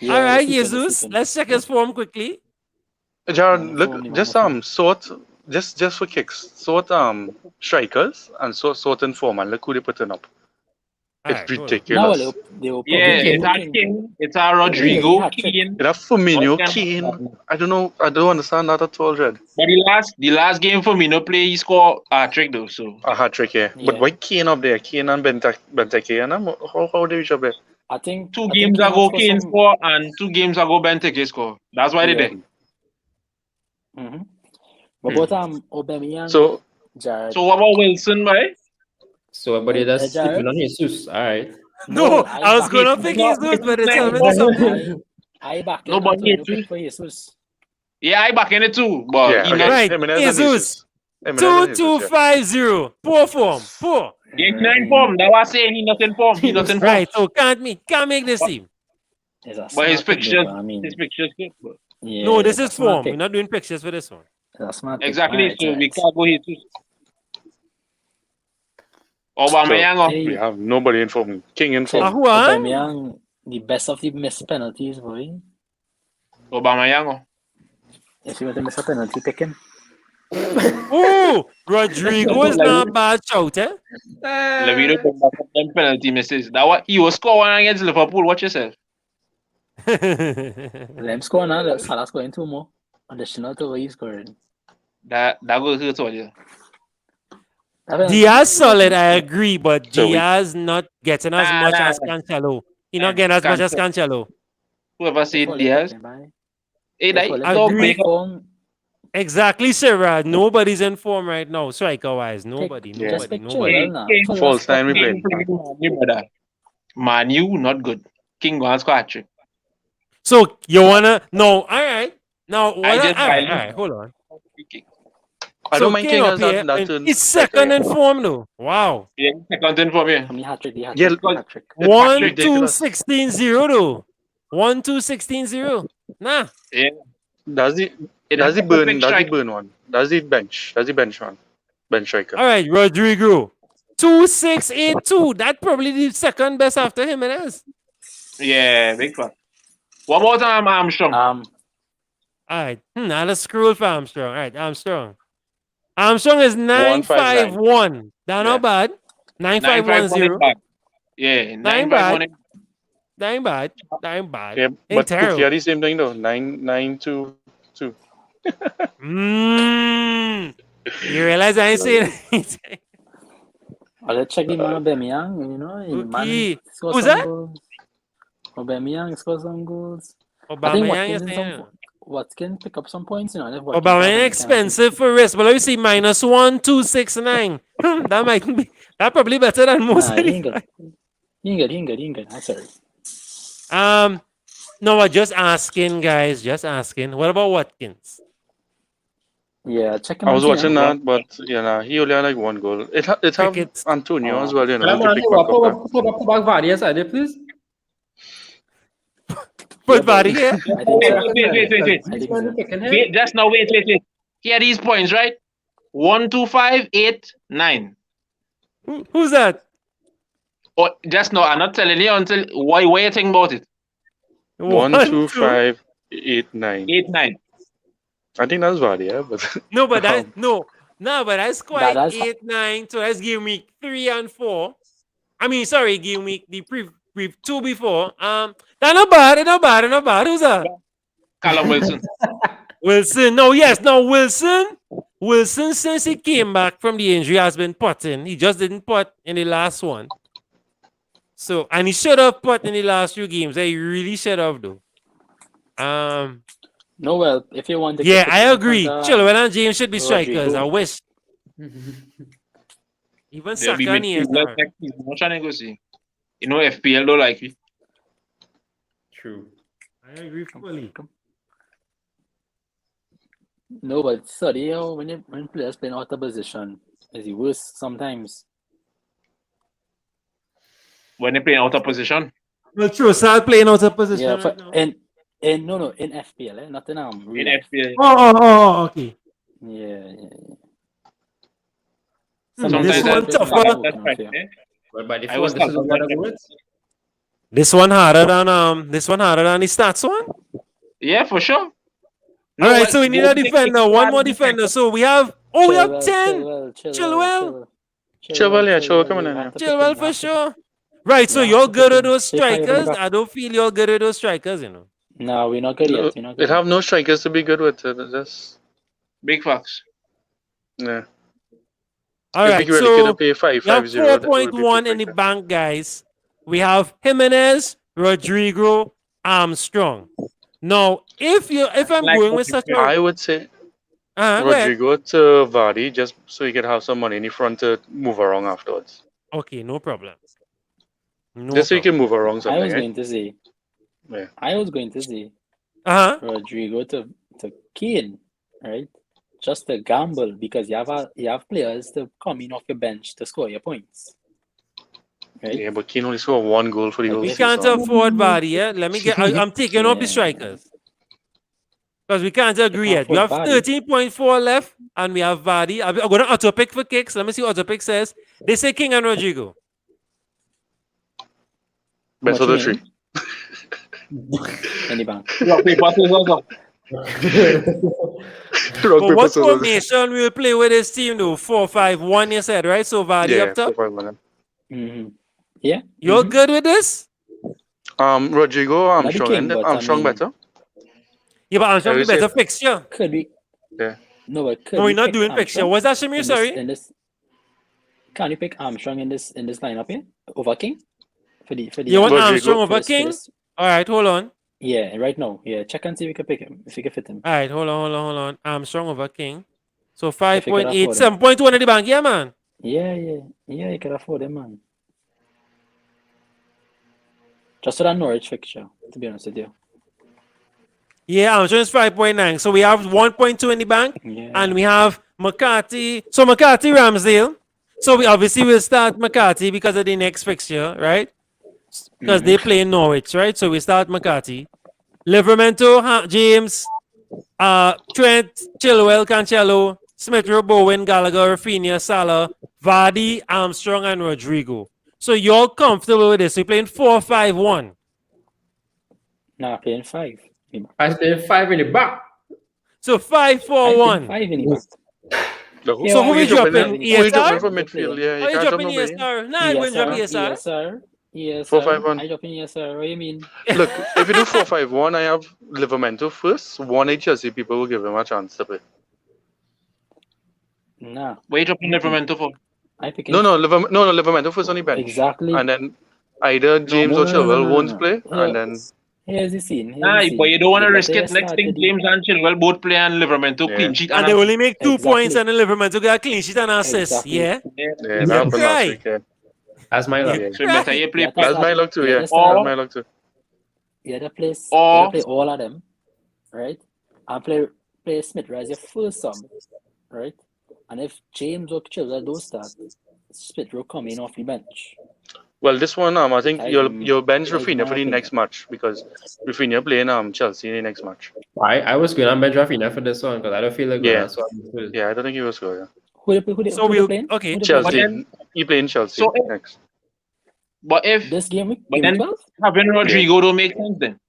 Yeah, All right, the sleeping, the Jesus. sleeping. Let's check his form quickly. Jared, Man, look, form, the man, just form. sort, just for kicks, sort strikers and sort in form and look who they putting up. All It's right, hold on. Now, ridiculous. they will Yeah, probably it's our King. King, it's our He Rodrigo, hat trick. Keane. You have Firmino, What can Kane. happen? I don't understand that at all, Red. But the last game for me, no play, he scored a trick though. So A hat trick, yeah. But Yeah. why Kane up there? Kane and Benteke, and how they reach up there? I think 2 I think games King ago, has got Kane some. scored, and 2 games ago, Benteke scored. That's why they Yeah. did. Mm-hmm. But both Aubameyang, So Jared. So what about Wilson, boy? so everybody that's Jared? sleeping on Jesus. All right. No, I was back going to him. pick No, Jesus, but it's no, telling me something. I back No, him. but Antonio Jesus. pick for Jesus. Yeah, I back in it too, but yeah, he okay. not. Right, Jimenez and Jesus. Jesus. Jimenez and Jesus, yeah. 2250. Poor form. Poor. He ain't in form. That was saying he not in form. He not in form. Right, so can't make this team. It's a But smart his pick, pictures, though, I mean, his pictures good. But yeah, No, this it's a is smart form. We're pick. not doing pictures for this one. It's a smart pick. exactly, Alright, so we alright. can't go Jesus. Aubameyang, So Hey. we have nobody in form. King in Check form. Who are? Aubameyang, the best of the missed penalties, boy. Aubameyang. If you want to miss a penalty, pick him. Ooh, Rodrigo is not a bad shout, eh? Levino come back up them penalty misses. That what he was scoring against Liverpool. Watch yourself. Let him score now. Salah scoring 2 more. Additional to what he's scoring. That goes hurt all you. Diaz solid, I agree, but So we- Diaz not getting as Nah, much nah. as Cancelo. He not getting as much as Cancelo. Whoever said Diaz. Hey, that dog Agree. make up. Exactly, Sarah. Nobody's in form right now, striker-wise. Nobody. Just pick Nobody. Hey, Chilwell now. King, False nine we played. brother. Man, you not good. King gonna score a trick. So you wanna no? All right. Now what? I All just right. Hold on. I So don't mind King King up as here. that And he's second in form though. Wow. Yeah, content for me. How many hat trick? The hat Yeah, trick. The hat trick. It's 1 2 ridiculous. 16 0 though. 1 2 16 0. Nah. Yeah. That's the burn one. That's the bench one. Bench striker. All right, Rodrigo. 2682. That probably the second best after Jimenez. Yeah, big fan. What about Armstrong? All right. Now let's scroll for Armstrong. All right, Armstrong. Armstrong is 951. That's not bad. 9510. Yeah, 951. 9518. Not bad. Yeah, Ain't but terrible. Kukia the same thing though. 992. You realize I ain't saying anything. Let's check the man Aubameyang. You know, the man Okay. scored Who's some that? goals. Aubameyang scored some goals. I think Aubameyang is Watkins saying. Watkins pick up some points. You know, if Watkins Aubameyang have any expensive for risk, but let me see -1269. That might be that probably better than most. Nah, he ain't good. He ain't good. I'm sorry. No, I'm just asking, guys. Just asking. What about Watkins? Yeah, check him. I was and see, watching huh? that, but he only had like 1 goal. It have Crickets. Antonio as well, you know. Come To on, pick back up that. put back Vardy aside there, please. Put body here. I think so. Wait, just now, wait. Here are these points, right? 1, 2, 5, 8, 9. Who's that? Oh, just now, I'm not telling you until why you think about it. 1, 2, 5, 8, 9. 8, 9. I think that's Vardy, yeah, but No, but that no, but that's quite That's- 8, 9. So that's give me 3 and 4. I mean, sorry, give me the pre 2 before. That's not bad. Who's that? Callum Wilson. Wilson. No, yes, no, Wilson. Wilson, since he came back from the injury, has been putting. He just didn't put in the last one. So, and he should have put in the last few games. He really should have, though. No, well, if you want to Yeah, keep I it in agree. front of, Chilwell and James should be strikers. I Rodrigo. wish. Even There'll be Saka and midfielders ESR. next season. What trying to go see? You know, FPL don't like me. True. I agree fully. No, but study how when players playing out of position is the worst sometimes. When they play out of position. Well, true. Start playing out of position Yeah, right now. in no in FPL, not in real In life. FPL. Oh, okay. Yeah. This Sometimes one that's tougher. that's right. Eh? But by I default, was this is talking what about I go with. This one harder than the stats one. Yeah, for sure. All right, so we need a defender. One more defender. So we have 10. Chilwell. Chilwell, yeah, Chilwell coming in, yeah. Chilwell for sure. Right, so Yeah, you're have to good pick at him. those Say fire strikers. back. I don't feel you're good at those strikers, you know. No, we're not good yet. We're not It good have no strikers to be good with. Just Big facts. yeah. All If right, we really could so pay we have 5-5-0, that would be 4.1 in the perfect. bank, guys. We have Jimenez, Rodrigo, Armstrong. Now, if I'm Like going what with you such said. a I would say go ahead. Rodrigo to Vardy just so he could have some money in the front to move around afterwards. Okay, no problem. No Just so he problem. can move around I something, was right? going to say. Yeah. I was going to say Uh-huh. Rodrigo to Kane, right? Just a gamble because you have players to come in off your bench to score your points. Right? Yeah, but Keane only scored 1 goal for the Like whole We if- can't season. afford Vardy, yeah? I'm taking off the Yeah. strikers. Because we can't agree can't yet. You have afford Vardy. 13.4 left, and we have Vardy. I'm going to auto pick for kicks. Let me see what auto pick says. They say King and Rodrigo. Best of the three. In the bank. Rock, paper, scissors, rock. Rock, But paper, what scissors. formation will play with this team, though? 4-5-1, you said, right? So Vardy Yeah, up top. 4-5-1. Mm-hmm. Yeah. You're Mhm. good with this? Rodrigo Armstrong, King, and but I Armstrong mean- better. Yeah, but Armstrong I be would say- better fixture. Could we? Yeah. No, but could No, we're we not pick doing fixture. Armstrong What's that, Shamir? in this- Sorry? In this, can you pick Armstrong in this lineup here over King? For the You want Rodrigo Armstrong for over this- for King? this- All right, hold on. Yeah, right now. Yeah, check and see if we can pick him. If we can fit him. All right, hold on. Armstrong over King. So If you can 5.8, afford him. 7.1 in the bank. Yeah, man. Yeah, you can afford him, man. Just for that Norwich fixture, to be honest with you. Yeah, Armstrong is 5.9. So we have 1.2 in the bank. Yeah. And we have McCarthy. So McCarthy, Ramsdale. So we obviously will start McCarthy because of the next fixture, right? Because they play in Norwich, right? So we start McCarthy. Livermento, James, Trent, Chilwell, Cancelo, Smith Rowe, Bowen, Gallagher, Rafinha, Salah, Vardy, Armstrong, and Rodrigo. So you're comfortable with this? You're playing 4-5-1. Nah, playing 5. I stay 5 in the back. So 5-4-1. 5 in the back. No, So who you we dropping dropping? in? Who you dropping ESR? from midfield? Yeah, Oh, you you can't drop dropping nobody. ESR? Nah, you wouldn't drop ESR. ESR. 4-5-1. I dropping ESR. What do you mean? Look, if you do 4-5-1, I have Livermento first. 1 Chelsea people will give him a chance to play. Nah, Wait up in Livermento for. I pick No, Livermento first on the bench. Exactly. And then either James or Chilwell won't play, and then Here's the scene. Nah, but you don't want to The risk better it. you Next start thing, with the- James and Chilwell both play and Livermento Yeah. clean sheet. And they only make 2 Exactly. points and the Livermento get a clean sheet and assist. Exactly. Yeah? yeah, You that happened cry. last week. Yeah. That's my luck. Yeah. So better you play. Yeah, That's my luck too. Yeah, Yeah, that's that's all. my luck too. You had to play Or- all of them, right? And play Smith as your first sub, right? And if James or Chilwell don't start, Smith will come in off the bench. Well, this one, I think That is you'll bench that is Rafinha my for the opinion. next match because Rafinha playing Chelsea in the next match. I was going to bench Rafinha for this one because I don't feel like Yeah. going. Yeah, I don't think he will score. Yeah. Who they So playing? okay. Who they Chelsea, playing? he playing Chelsea So- next. But if This game week, But game then- 12? having Rodrigo don't make sense then.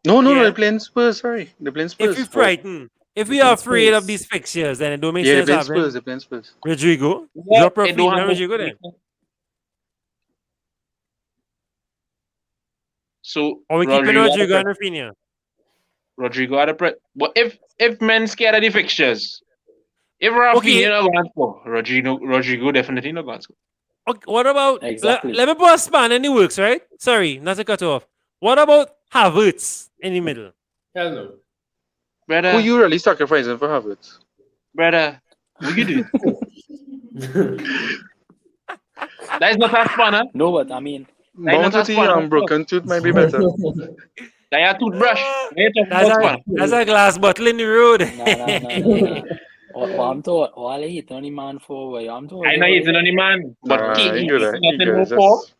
No, Yeah. they're playing Spurs. Sorry, they're playing Spurs. If you're frightened, if we Against are afraid of Spurs. these fixtures, then it don't make Yeah, they're sense playing having Spurs. They're playing Spurs. Rodrigo. Yeah, Drop it don't Rafinha have and no- Rodrigo then. So Or we keeping Rodrigo Rodrigo had and a Rafinha. Rodrigo had a pre- But if men scared of the fixtures, if Rafinha Okay. not going to score, Rodrigo definitely not going to score. Okay, what about Exactly. let me put a span in the works, right? Sorry, not to cut off. What about Havertz in the middle? Hell no. Brother, Who you really sacrificing for Havertz? brother, what you do? That is not a spanner. No, but I mean, That is not a Bounty spanner. broken tooth might be better. That is a toothbrush. What you talking That's about a, spanner? that's a glass bottle in the road. nah. What I'm told, all I hit on the man for, what I'm told. I know he's an only man, but Nah, he he good. nothing He good. no It's for. just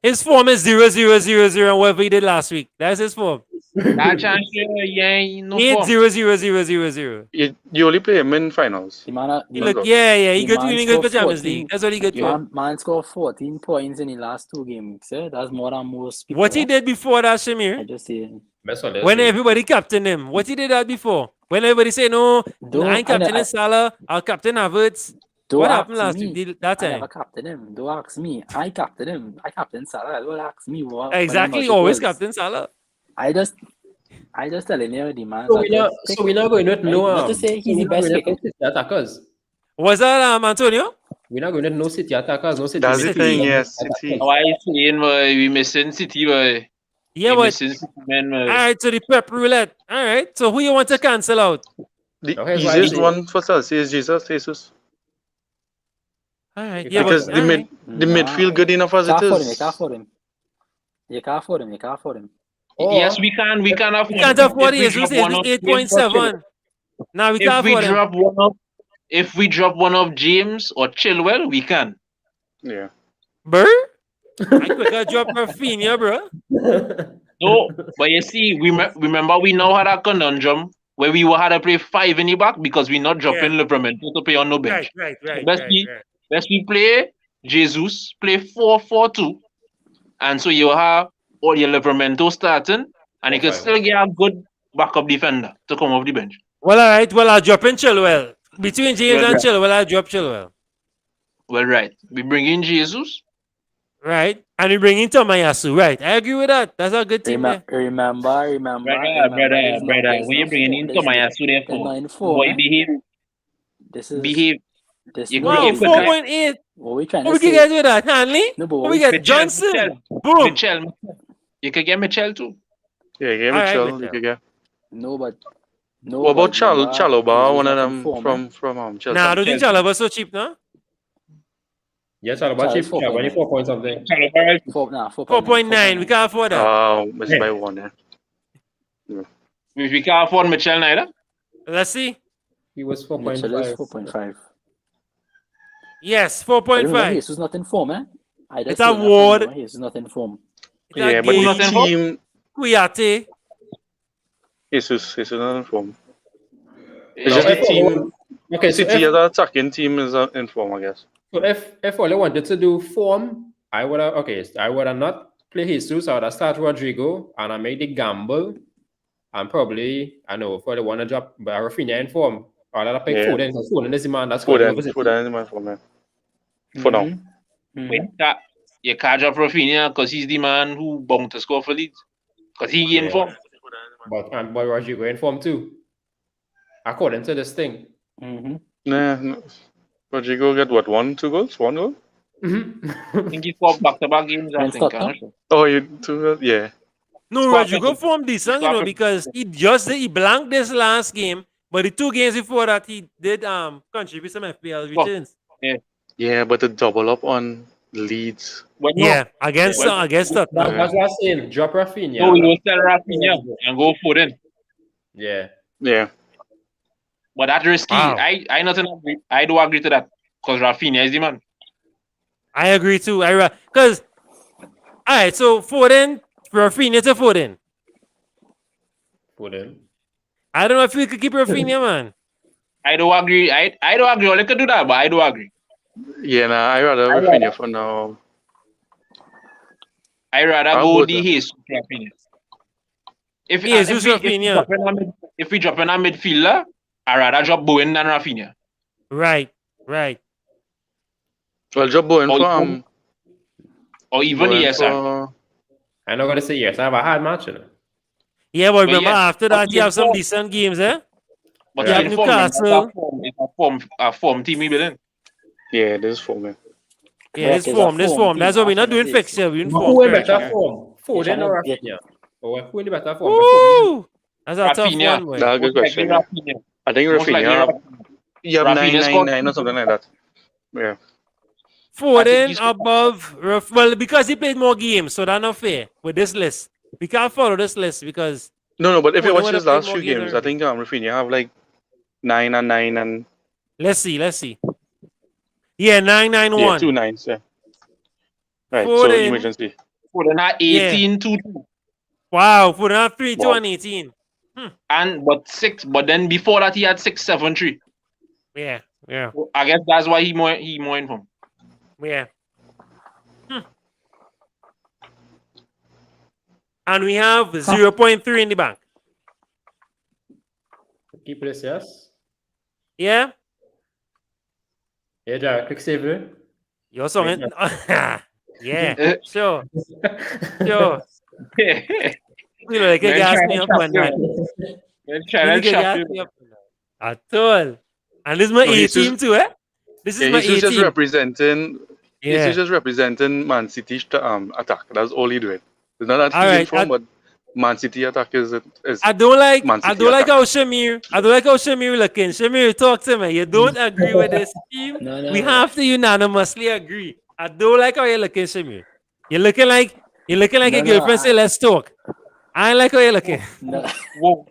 His form is 0-0-0-0 and whatever he did last week. That's his form. That chance, yeah, no He hit for. 0-0-0-0-0. you only play him in finals. The man, He the, look, Look. he the good man to good for scored Champions 14. League. That's what he good for. Man scored 14 points in the last 2 games. Eh? That's more than most people. What he did before that, I Shamir, just say, Best one, when everybody captained him, what he did that before? When everybody say, no, I ain't captaining Salah, I'll captain Havertz. don't What ask happened last me. week, that I time? never captain him. Don't ask me. I captain him. I captain Salah. Don't ask me what. Exactly, always captain Salah. I just telling you the man. So we're not going with no. Not to say he's the best pick. No City attackers. Was that Antonio? We're not going with no City attackers. No City. That's the City. thing, yes. City. Why you saying, boy, we missing City, boy? Yeah, We but missing City, man, boy. all right, so the pep roulette. All right, so who you want to cancel out? The Okay, so I easiest see. one for Chelsea is Jesus. All right, yeah, Because but the all right. the midfield good enough as it You is. can't afford him. You can't afford him. Yes, we can. We can afford. We can't afford If it. we Jesus drop one of is James, 8.7. Now we can't If we afford him. drop one of, if we drop one of James or Chilwell, we can. Yeah. Bro? I quicker drop Rafinha, bro. No, but you see, remember we now had a conundrum where we had to play 5 in the back because we're not dropping Livramento to play on no bench. Right. Let's play Jesus, play 4-4-2, and so you have all your Livramento starting, and you can still get a good backup defender to come off the bench. Well, all right. Well, I'll drop in Chilwell. Between James and Chilwell, I'll drop Chilwell. Well, right. We bring in Jesus. Right. And we bring in Tomayasu. Right. I agree with that. That's a good team there. Remember. Brother, when you bringing in Tomayasu there for? Boy, behave. Behave. Wow, 4.8. What we trying What to we can say? get with that? Hanley? No, but What we get? Johnson. Boom. Mitchell. You can get Mitchell too. Yeah, get All right, Mitchell. Mitchell. You could get. No, but What about Chaloba, one of them them from Chelsea? Nah, I don't think Chalaba so cheap, no? Yes, Chalaba cheap. Chalaba 4 point something. 4.9. We can't afford that. Missed by one, yeah. We can't afford Mitchell neither. Let's see. He was Mitchell is 4.5. 4.5. Yes, 4.5. Jesus not in form, eh? It's a ward. Jesus not in form. Yeah, but Gage, the team, Kouyaté. Jesus not in form. Yeah. It's just the team. Okay, so City as an attacking team is in form, I guess. if all I wanted to do form, I would have not play Jesus. I would have started Rodrigo and I made the gamble and probably for the one to drop Rafinha in form. Or I'd have picked Yeah. Foden. So Foden is the man that's Foden is in my form, yeah. For now. You can't drop Rafinha because he's the man who bound to score for Leeds. Because he in form. But Rodrigo in form too. According to this thing. Nah, no. Rodrigo get what, 1-2 goals? 1 goal? I think he scored back-to-back games, I think. I'm not sure. Oh, you 2 goals? Yeah. No, Rodrigo formed decent, because he blanked this last game, but the 2 games before that he did contribute some FPL returns. Yeah, but to double up on Leeds. Yeah, against that. That's what I'm saying. Drop Rafinha. No, we will sell Rafinha and go Foden. Yeah. Yeah. But that's risky. Wow. I nothing agree. I do agree to that. Because Rafinha is the man. I agree too. Because, all right, so Foden, Rafinha to Foden. I don't know if we could keep Rafinha, man. I do agree. I do agree. I could do that, but I do agree. Yeah, nah, I rather Rafinha for now. I rather I'll go go the there. Jesus Rafinha. If we drop in a midfielder, I rather drop Bowen than Rafinha. Right. Well, drop Bowen for Or even Bowen ESR. for- I'm not going to say yes. I have a hard match. Yeah, but remember yeah, after that you have some decent games, eh? But You have in form, Newcastle. it's a form team we building. Yeah, this is for me. Yeah, this form. That's why we're not doing fixture. We're in form. Who in better correct. form? Foden or Rafinha? Who in the better form? Woo! That's a tough Rafinha. one, boy. That's a good Most likely question. Yeah. Rafinha. I think Most likely Rafinha, you have Rafinha scored 9 or something like that. Yeah. I think Foden he's above well, because he played more games, so that's not fair with this list. We can't follow this list because No, but if you Foden watch would his have played last more few games games, than I Rafinha. think Rafinha have like 9 and 9 and Let's see. Yeah, 991. 2 nines. Yeah. Right. So Foden. emergency. Foden had 18 2 Wow, Foden had 3-2 Wow. and 18. but then before that he had 6-7-3. Yeah. I guess that's why he more informed. Yeah. And we have 0.3 in the bank. Keep this, yes? Yeah? Yeah, Jared, quick save it. Your song it. Yeah, sure. Man, You know, like you gas trying me to up trap on you. that. Man, You trying to gas trap me you. up on that. At all. And this is my No, A he's team just- too, eh? This is Yeah, my he's A just team. representing. Yeah. He's just representing Man City's attack. That's all he doing. It's not that All he's in right, form, but Man City attack is I don't like Man I City don't like attack. how Shamir looking. Shamir, talk to me. You don't agree with this team? No. We have to unanimously agree. I don't like how you're looking, Shamir. You're looking like your No, girlfriend say let's talk. I ain't like how you're looking. No. Whoa.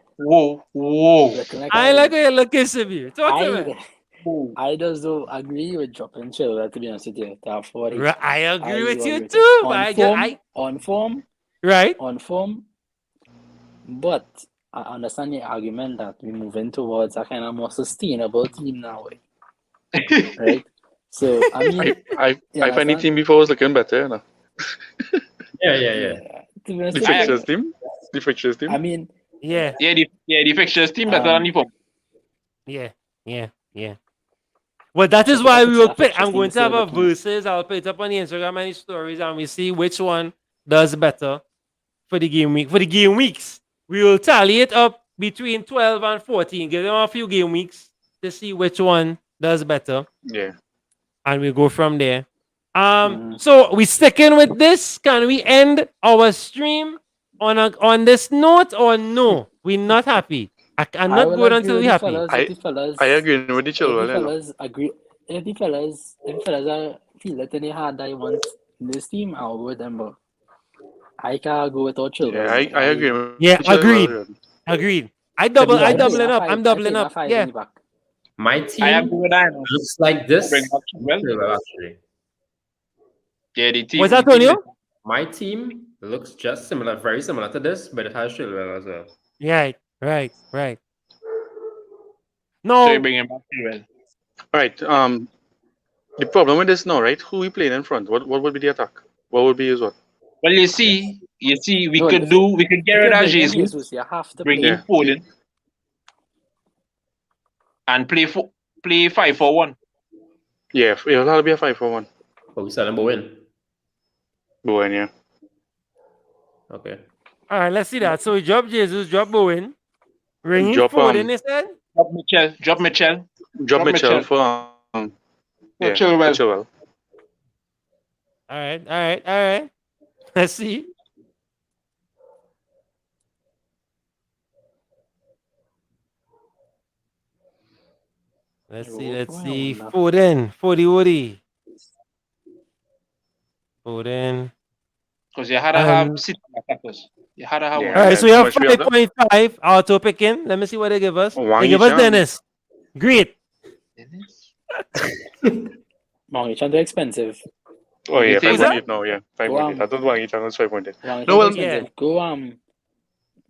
Looking like I ain't like how you're looking, Shamir. Talk to me. I just don't agree with dropping Chilwell, to be honest with you. To afford it. I agree with you agree too. On But form, on form, right? on form. But I understand the argument that we're moving towards a kind of more sustainable team now, right? So I mean, I you find the understand? team before was looking better. You know? Yeah. To be honest The with you, fixtures team. I mean, Yeah. The fixtures team better than the form. Yeah. Well, that is why we will pick. I'm going to have a looking- versus. I'll put it up on the Instagram and the stories, and we see which one does better for the game week. For the game weeks, we will tally it up between 12 and 14. Give them a few game weeks to see which one does better, Yeah. and we go from there. So we sticking with this. Can we end our stream on this note or no? We're not happy. I'm not will going agree until with we're the happy. fellas, if the fellas, I agree with the if the Chilwell. You know? fellas agree, if the fellas are feel it in their heart that they want this team, I'll go with them. But I can't go without Chilwell. Yeah, I agree with Yeah, the Chilwell. Agreed. I doubling up. I I'm doubling play up. five Yeah. in the back. My I team agree with that. looks like this. Bring up Chilwell. Chilwell, actually. Yeah, the team. Was that the team Antonio? My team looks just similar, very similar to this, but it has Chilwell as well. Yeah, right. So No, you bring him back Chilwell. All right. The problem with this now, right? Who we playing in front? What would be the attack? What would be his what? Well, you see, we No, could get rid of Jesus, You have to bring play. in Foden, and play 5-4-1. Yeah, it'll have to be a 5-4-1. Oh, we selling Bowen. Bowen, yeah. Okay. all right. Let's see that. So we drop Jesus, drop Bowen, ring in Drop, Foden instead. Drop Mitchell. Drop Mitchell for Chilwell. Chilwell. All right. Let's see. Let's see. Foden. Woody. Foden. Because you had to have City attackers. You had to have Yeah. one. All right, so we how have much we have left? 5.5 auto picking. Let me see what they give us. Wang They give us Yichan. Dennis. Great. Wang Yichan too expensive. Oh yeah, You think- 5.8 now. Yeah, 5.8. I thought Wang Yichan was 5.8. No, well, Go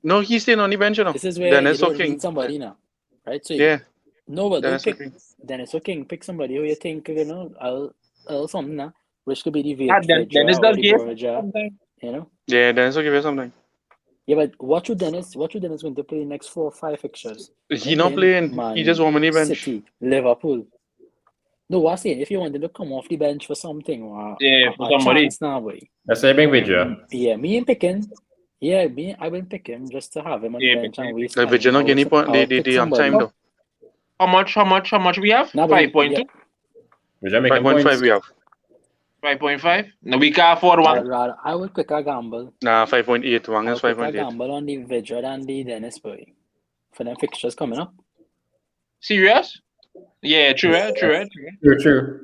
No, he's staying on the bench, you know. This is where Dennis you don't King. need somebody now, right? So Yeah, no, but don't Dennis pick King. Dennis King. Pick somebody who you think I'll something now, which could be the Dennis does game. you know. Yeah, Dennis will give you something. Yeah, but what should Dennis going to play next 4 or 5 fixtures? He not playing. Man, He just want money bench. City, Liverpool. No, what's saying? If you wanted to come off the bench for something, For somebody. chance now, boy. Let's say bring Vidra. Yeah, me and picking. Yeah, I've been picking just to have him on the Yeah, bench and waste. Like, but you're not getting point. They time though. How much we have? Nah, but 5.2. yeah. Vidra make a 5.5 point. we have. 5.5. No, we can't afford one. I would quicker gamble. Nah, 5.8. Wang I is would quicker 5.8. gamble on the Vidra and the Dennis Boy for them fixtures coming up. Serious? Yeah, true. True.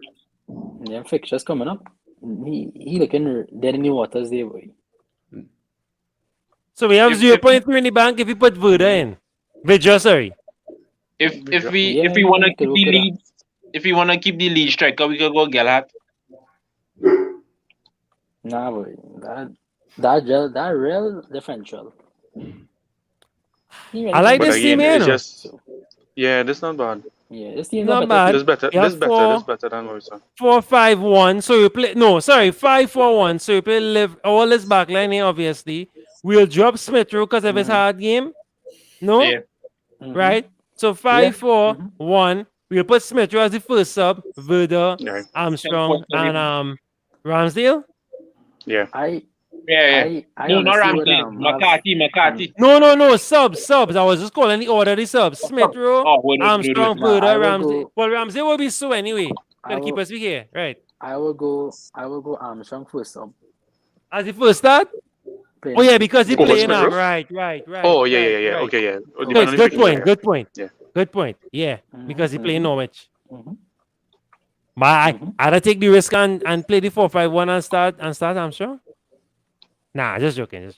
Them fixtures coming up. He looking dead in the waters there, boy. So we have If- 0.3 in the bank if you put Vuda in. Vidra, sorry. If we Yeah, wanna you keep could the look it up. lead, if we wanna keep the lead striker, we could go Galhat. Nah, boy. That real differential. I like But this team again, here, it's no? just yeah, this not bad. Yeah, this team's Not not better. bad. This better. You have This better. four- This better than what we saw. 4-5-1. So you play 5-4-1. So you play live all this backline here, obviously. We'll drop Smith through because of his hard game. No? Yeah. Mhm. Right? So 5-4-1. We'll put Smith through as the first sub, Vuda, Yeah. Armstrong, and Ramsdale. Yeah. I Yeah. No, not honestly Ramsey. would, McCarthy. No, subs. I was just calling the order of the subs. Smith row, Oh, wait. Armstrong, Nah, I Vuda, will Ramsey. go- Well, Ramsey will be so anyway. I Gotta keep will- us here, right? I will go Armstrong first sub. As the first start? Playing- Oh yeah, because he Over playing Smith arm. Rowe? Right. Oh yeah. right. Okay, yeah. Good, Depending on the Good fixture, point. yeah. Good point. Yeah. Good point. Yeah, because he playing Norwich. Mhm. But Mhm. I'd take the risk and play the 4-5-1 and start Armstrong. Nah, just joking.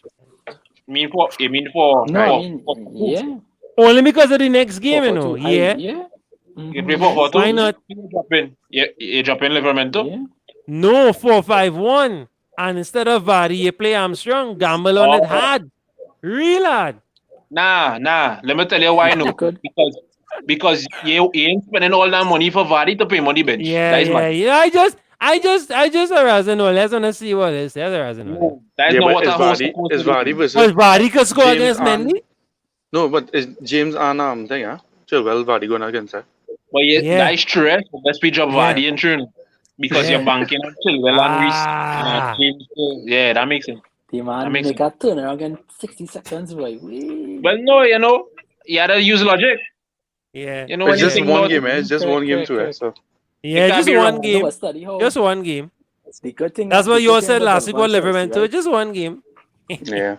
You mean for No, I for- mean, for- yeah. Only because of the next game, you 4-4-2. know. Yeah. Yeah. You play for two. Why not? You drop in. Yeah, you drop in Livermento. Yeah. No, 4-5-1. And instead of Vardy, you play Armstrong. Gamble on it Oh. hard. Real hard. Nah. Let me tell you why no. Good. Because you ain't spending all that money for Vardy to pay money bench. Yeah, That is mad. I just harassing all. Let's want to see what it is. That's harassing all. No, that is Yeah, not but what is a host Vardy supposed is to do. Vardy versus Well, Vardy could score James against and- Mendy. No, but is James and thing, yeah? Chilwell Vardy going against that. But Yeah. that is true. Let's speed up Yeah. Vardy and Trun. Because Yeah. you're banking on Chilwell and Reece. Ah. James, yeah, that makes sense. The man That makes make a turnaround in 60 seconds, boy. Well, no, you had to use logic. Yeah. You know, But when it's you just think one about game, it, eh? It's just Correct, one game correct, too, eh? correct. So Yeah, can't just be one wrong. game. Study how Just one game. the good thing. That's what the you all good thing said about last week double about Chelsea, Liverpool. right? Just one game. yeah.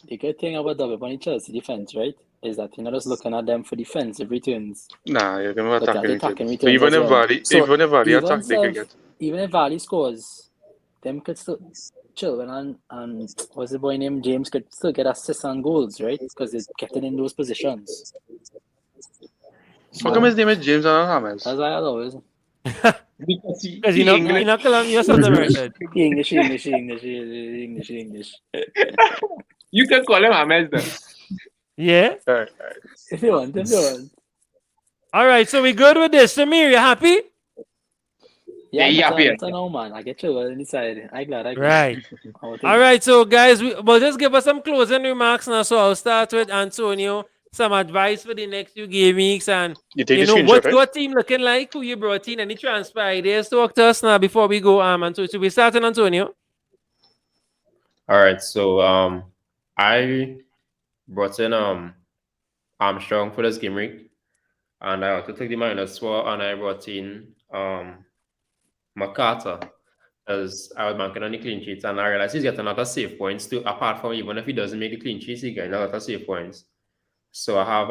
The good thing about double bunny Chelsea defense, right, is that you're not just looking at them for defensive returns. Nah, you're gonna Look at attack the attacking returns. So returns even as if well. Vardy So even if Vardy even attack, they could get even if Vardy scores, them could still Chilwell and what's the boy named James could still get assists and goals, right? Because they're getting in those positions. How come his name is James and James? That's why I always because Because you're not you're South American. English. you can call him Ahmed then. Yeah. Alright. If you want. All right. So we good with this. Samir, you happy? Yeah, he happy. I don't know, man. I get Chilwell inside. I glad. Right. I'll take All right. So guys, we'll just give us some closing remarks now. So I'll start with Antonio. Some advice for the next few game weeks, and You take you the know screenshot, what's right? your team looking like? Who you brought in? Any transfer ideas? Talk to us now before we go. Antonio. So we starting Antonio. All right, so I brought in Armstrong for this game week, and I also took the -4, and I brought in MacArthur, as I was banking on the clean sheets, and I realized he's getting a lot of save points too. Apart from even if he doesn't make the clean sheets, he gets a lot of save points. So I have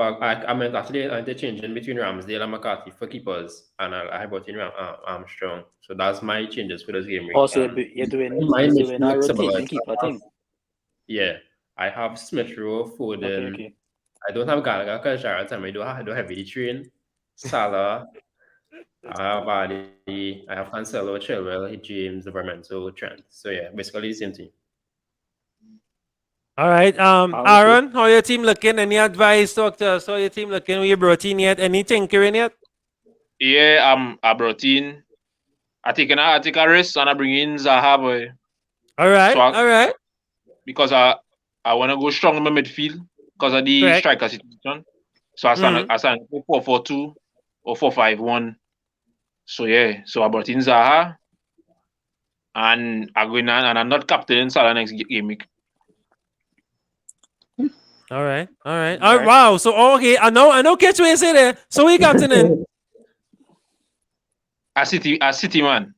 I meant actually interchanging between Ramsdale and McCarthy for keepers, and I brought in Armstrong. So that's my changes for this game week. Also, And you're doing mine is a flexible. rotation keeper thing. Yeah, I have Smith Rowe, Foden. Okay. I don't have Gallagher because Jared time I don't have really train. Salah. I have Vardy. I have Cancelo, Chilwell, James, Livermento, Trent. So yeah, basically the same team. All right. Okay. Aaron, how your team looking? Any advice? Talk to us. How your team looking? Were you brought in yet? Any tinkering yet? Yeah, I brought in. I take a risk and I bring in Zaha, boy. All right. So all right. Because I want to go strong in my midfield because of the Correct. striker situation. So I stand 4-4-2 or 4-5-1. So yeah, so I brought in Zaha, and I go in and I'm not captaining Salah next game week. All right. Wow. So okay. I know. Catch what you say there. So we captain in. A City man.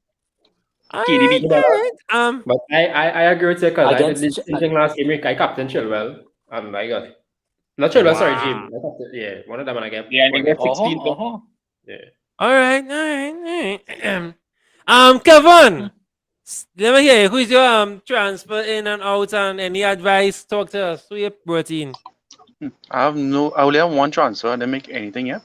All KDB. right. But I agree with you because I did Against the same thing last game. I captain Chilwell and I got not Chilwell, sorry, Wow. Jim. I captain, yeah, one of them and I get Yeah, and one he got get 16. yeah. All right. All right. Kevin. Let me hear you. Who's your transfer in and out and any advice? Talk to us. Who you brought in? I only have one transfer. I didn't make anything yet.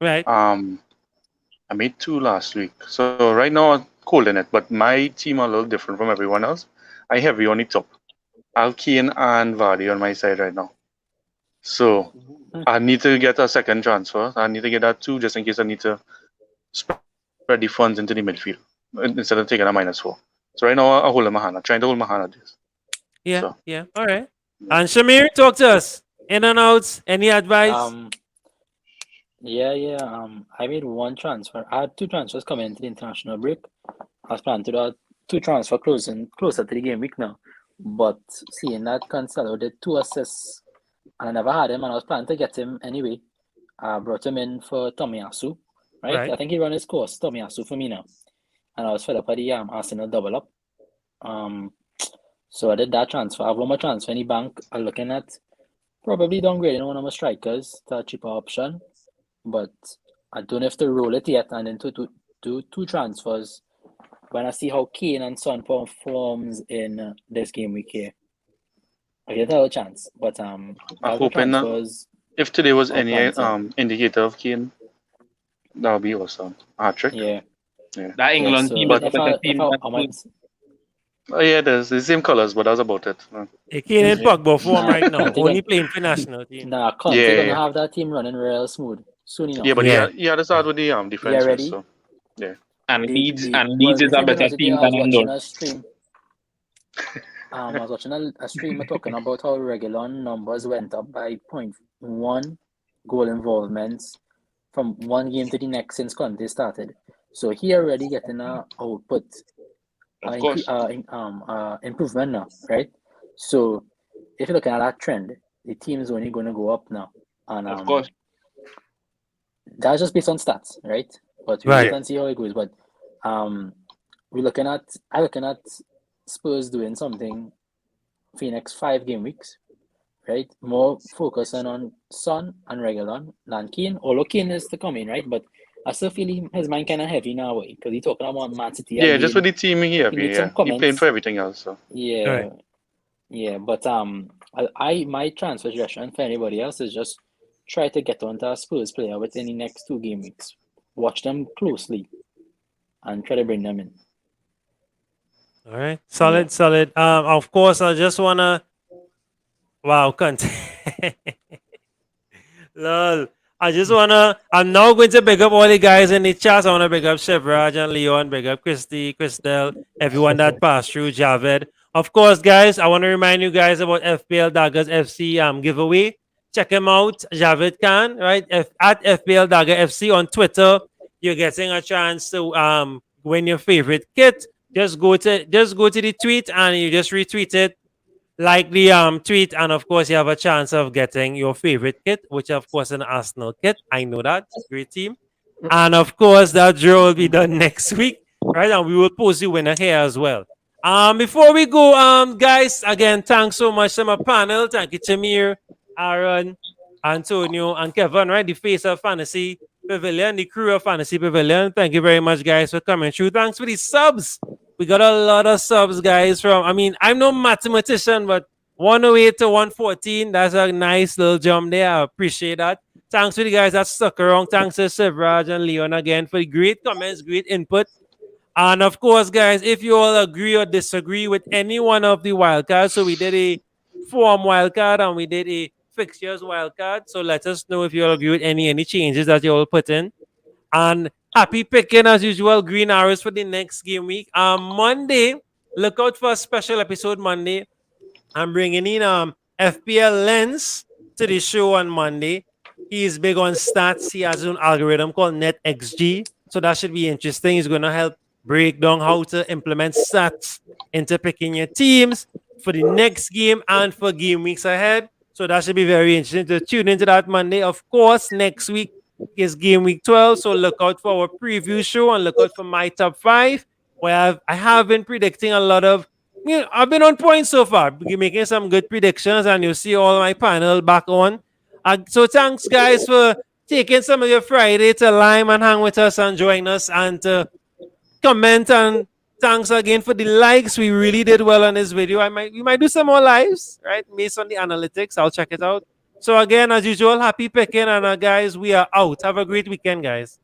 Right. I made two last week. So right now I'm cold in it, but my team are a little different from everyone else. I heavy on the top. Alkane and Vardy on my side right now. So I need to get a second transfer. I need to get that too, just in case I need to spread the funds into the midfield instead of taking a -4. So right now I hold my hand. I'm trying to hold my hand at this. Yeah. So Yeah. All right. And Shamir, talk to us. In and outs. Any advice? Yeah. I made one transfer. I had two transfers coming into the international break. I was planning to do two transfer closer to the game week now. But seeing that Cancelo did 2 assists and I never had him and I was planning to get him anyway. I brought him in for Tomiyasu. Right? I think he run his course, Tomiyasu for me now. And I was fed up at the Arsenal double up. So I did that transfer. I have one more transfer in the bank. I'm looking at probably downgrading one of my strikers to a cheaper option. But I don't have to roll it yet and then do two transfers when I see how Kane and Son performs in this game week here. I get a chance. But I'm hoping if today was any indicator of Kane, that would be awesome. Hat-trick. Yeah. That England team is a better team. Yeah, there's the same colors, but that's about it. Kane and Pogba form right now. Only playing for national team. Nah, Conte gonna have that team running real smooth soon enough. Yeah, but he had to start with the defense. ready? So yeah. And Leeds is a better team I was than watching England. a stream. I was watching a stream talking about how regular numbers went up by 0.1 goal involvements from one game to the next since Conte started. So he already getting a output improvement now, right? So if you're looking at that trend, the team is only going to go up now, and of course, that's just based on stats, right? But we wait and see how it goes. But I'm looking at Spurs doing something for the next 5 game weeks, right? More focusing on Son and Reguilon than Kane. Although Kane is to come in, right? But I still feel his mind kind of heavy now because he's talking about Man City. Yeah, just with the team here. He's playing for everything else. So yeah. But my transfer suggestion for anybody else is just try to get onto a Spurs player within the next 2 game weeks. Watch them closely and try to bring them in. All right, solid. Of course, I just wanna. Wow, cunt. Lol. I'm now going to big up all the guys in the chat. I want to big up Chevraj and Leon, big up Christy, Christelle, everyone that passed through, Javed. Of course, guys, I want to remind you guys about FPL Daggers FC giveaway. Check him out, Javed Khan, right? At FPL Dagger FC on Twitter. You're getting a chance to win your favorite kit. Just go to the tweet and you just retweet it. Like the tweet, and of course you have a chance of getting your favorite kit, which of course an Arsenal kit. I know that. Great team. And of course that draw will be done next week, right? And we will post the winner here as well. Before we go, guys, again, thanks so much to my panel. Thank you, Tamir, Aaron, Antonio, and Kevin, right? The face of Fantasy Pavilion, the crew of Fantasy Pavilion. Thank you very much, guys, for coming through. Thanks for the subs. We got a lot of subs, guys. I'm no mathematician, but 108 to 114, that's a nice little jump there. I appreciate that. Thanks to the guys that stuck around. Thanks to Sivraj and Leon again for the great comments, great input. And of course, guys, if you all agree or disagree with any one of the wildcards, so we did a form wildcard and we did a fixtures wildcard. So let us know if you all agree with any changes that you all put in. And happy picking as usual, green arrows for the next game week. Monday, look out for a special episode Monday. I'm bringing in FPL Lens to the show on Monday. He's big on stats. He has his own algorithm called NetXG. So that should be interesting. He's going to help break down how to implement stats into picking your teams for the next game and for game weeks ahead. So that should be very interesting to tune into that Monday. Of course, next week is game week 12. So look out for our preview show and look out for my top 5. where I have been predicting a lot of. I've been on point so far, making some good predictions, and you see all my panel back on. So thanks, guys, for taking some of your Friday to lime and hang with us and join us and comment. And thanks again for the likes. We really did well on this video. We might do some more lives, right? Based on the analytics. I'll check it out. So again, as usual, happy picking, and guys, we are out. Have a great weekend, guys.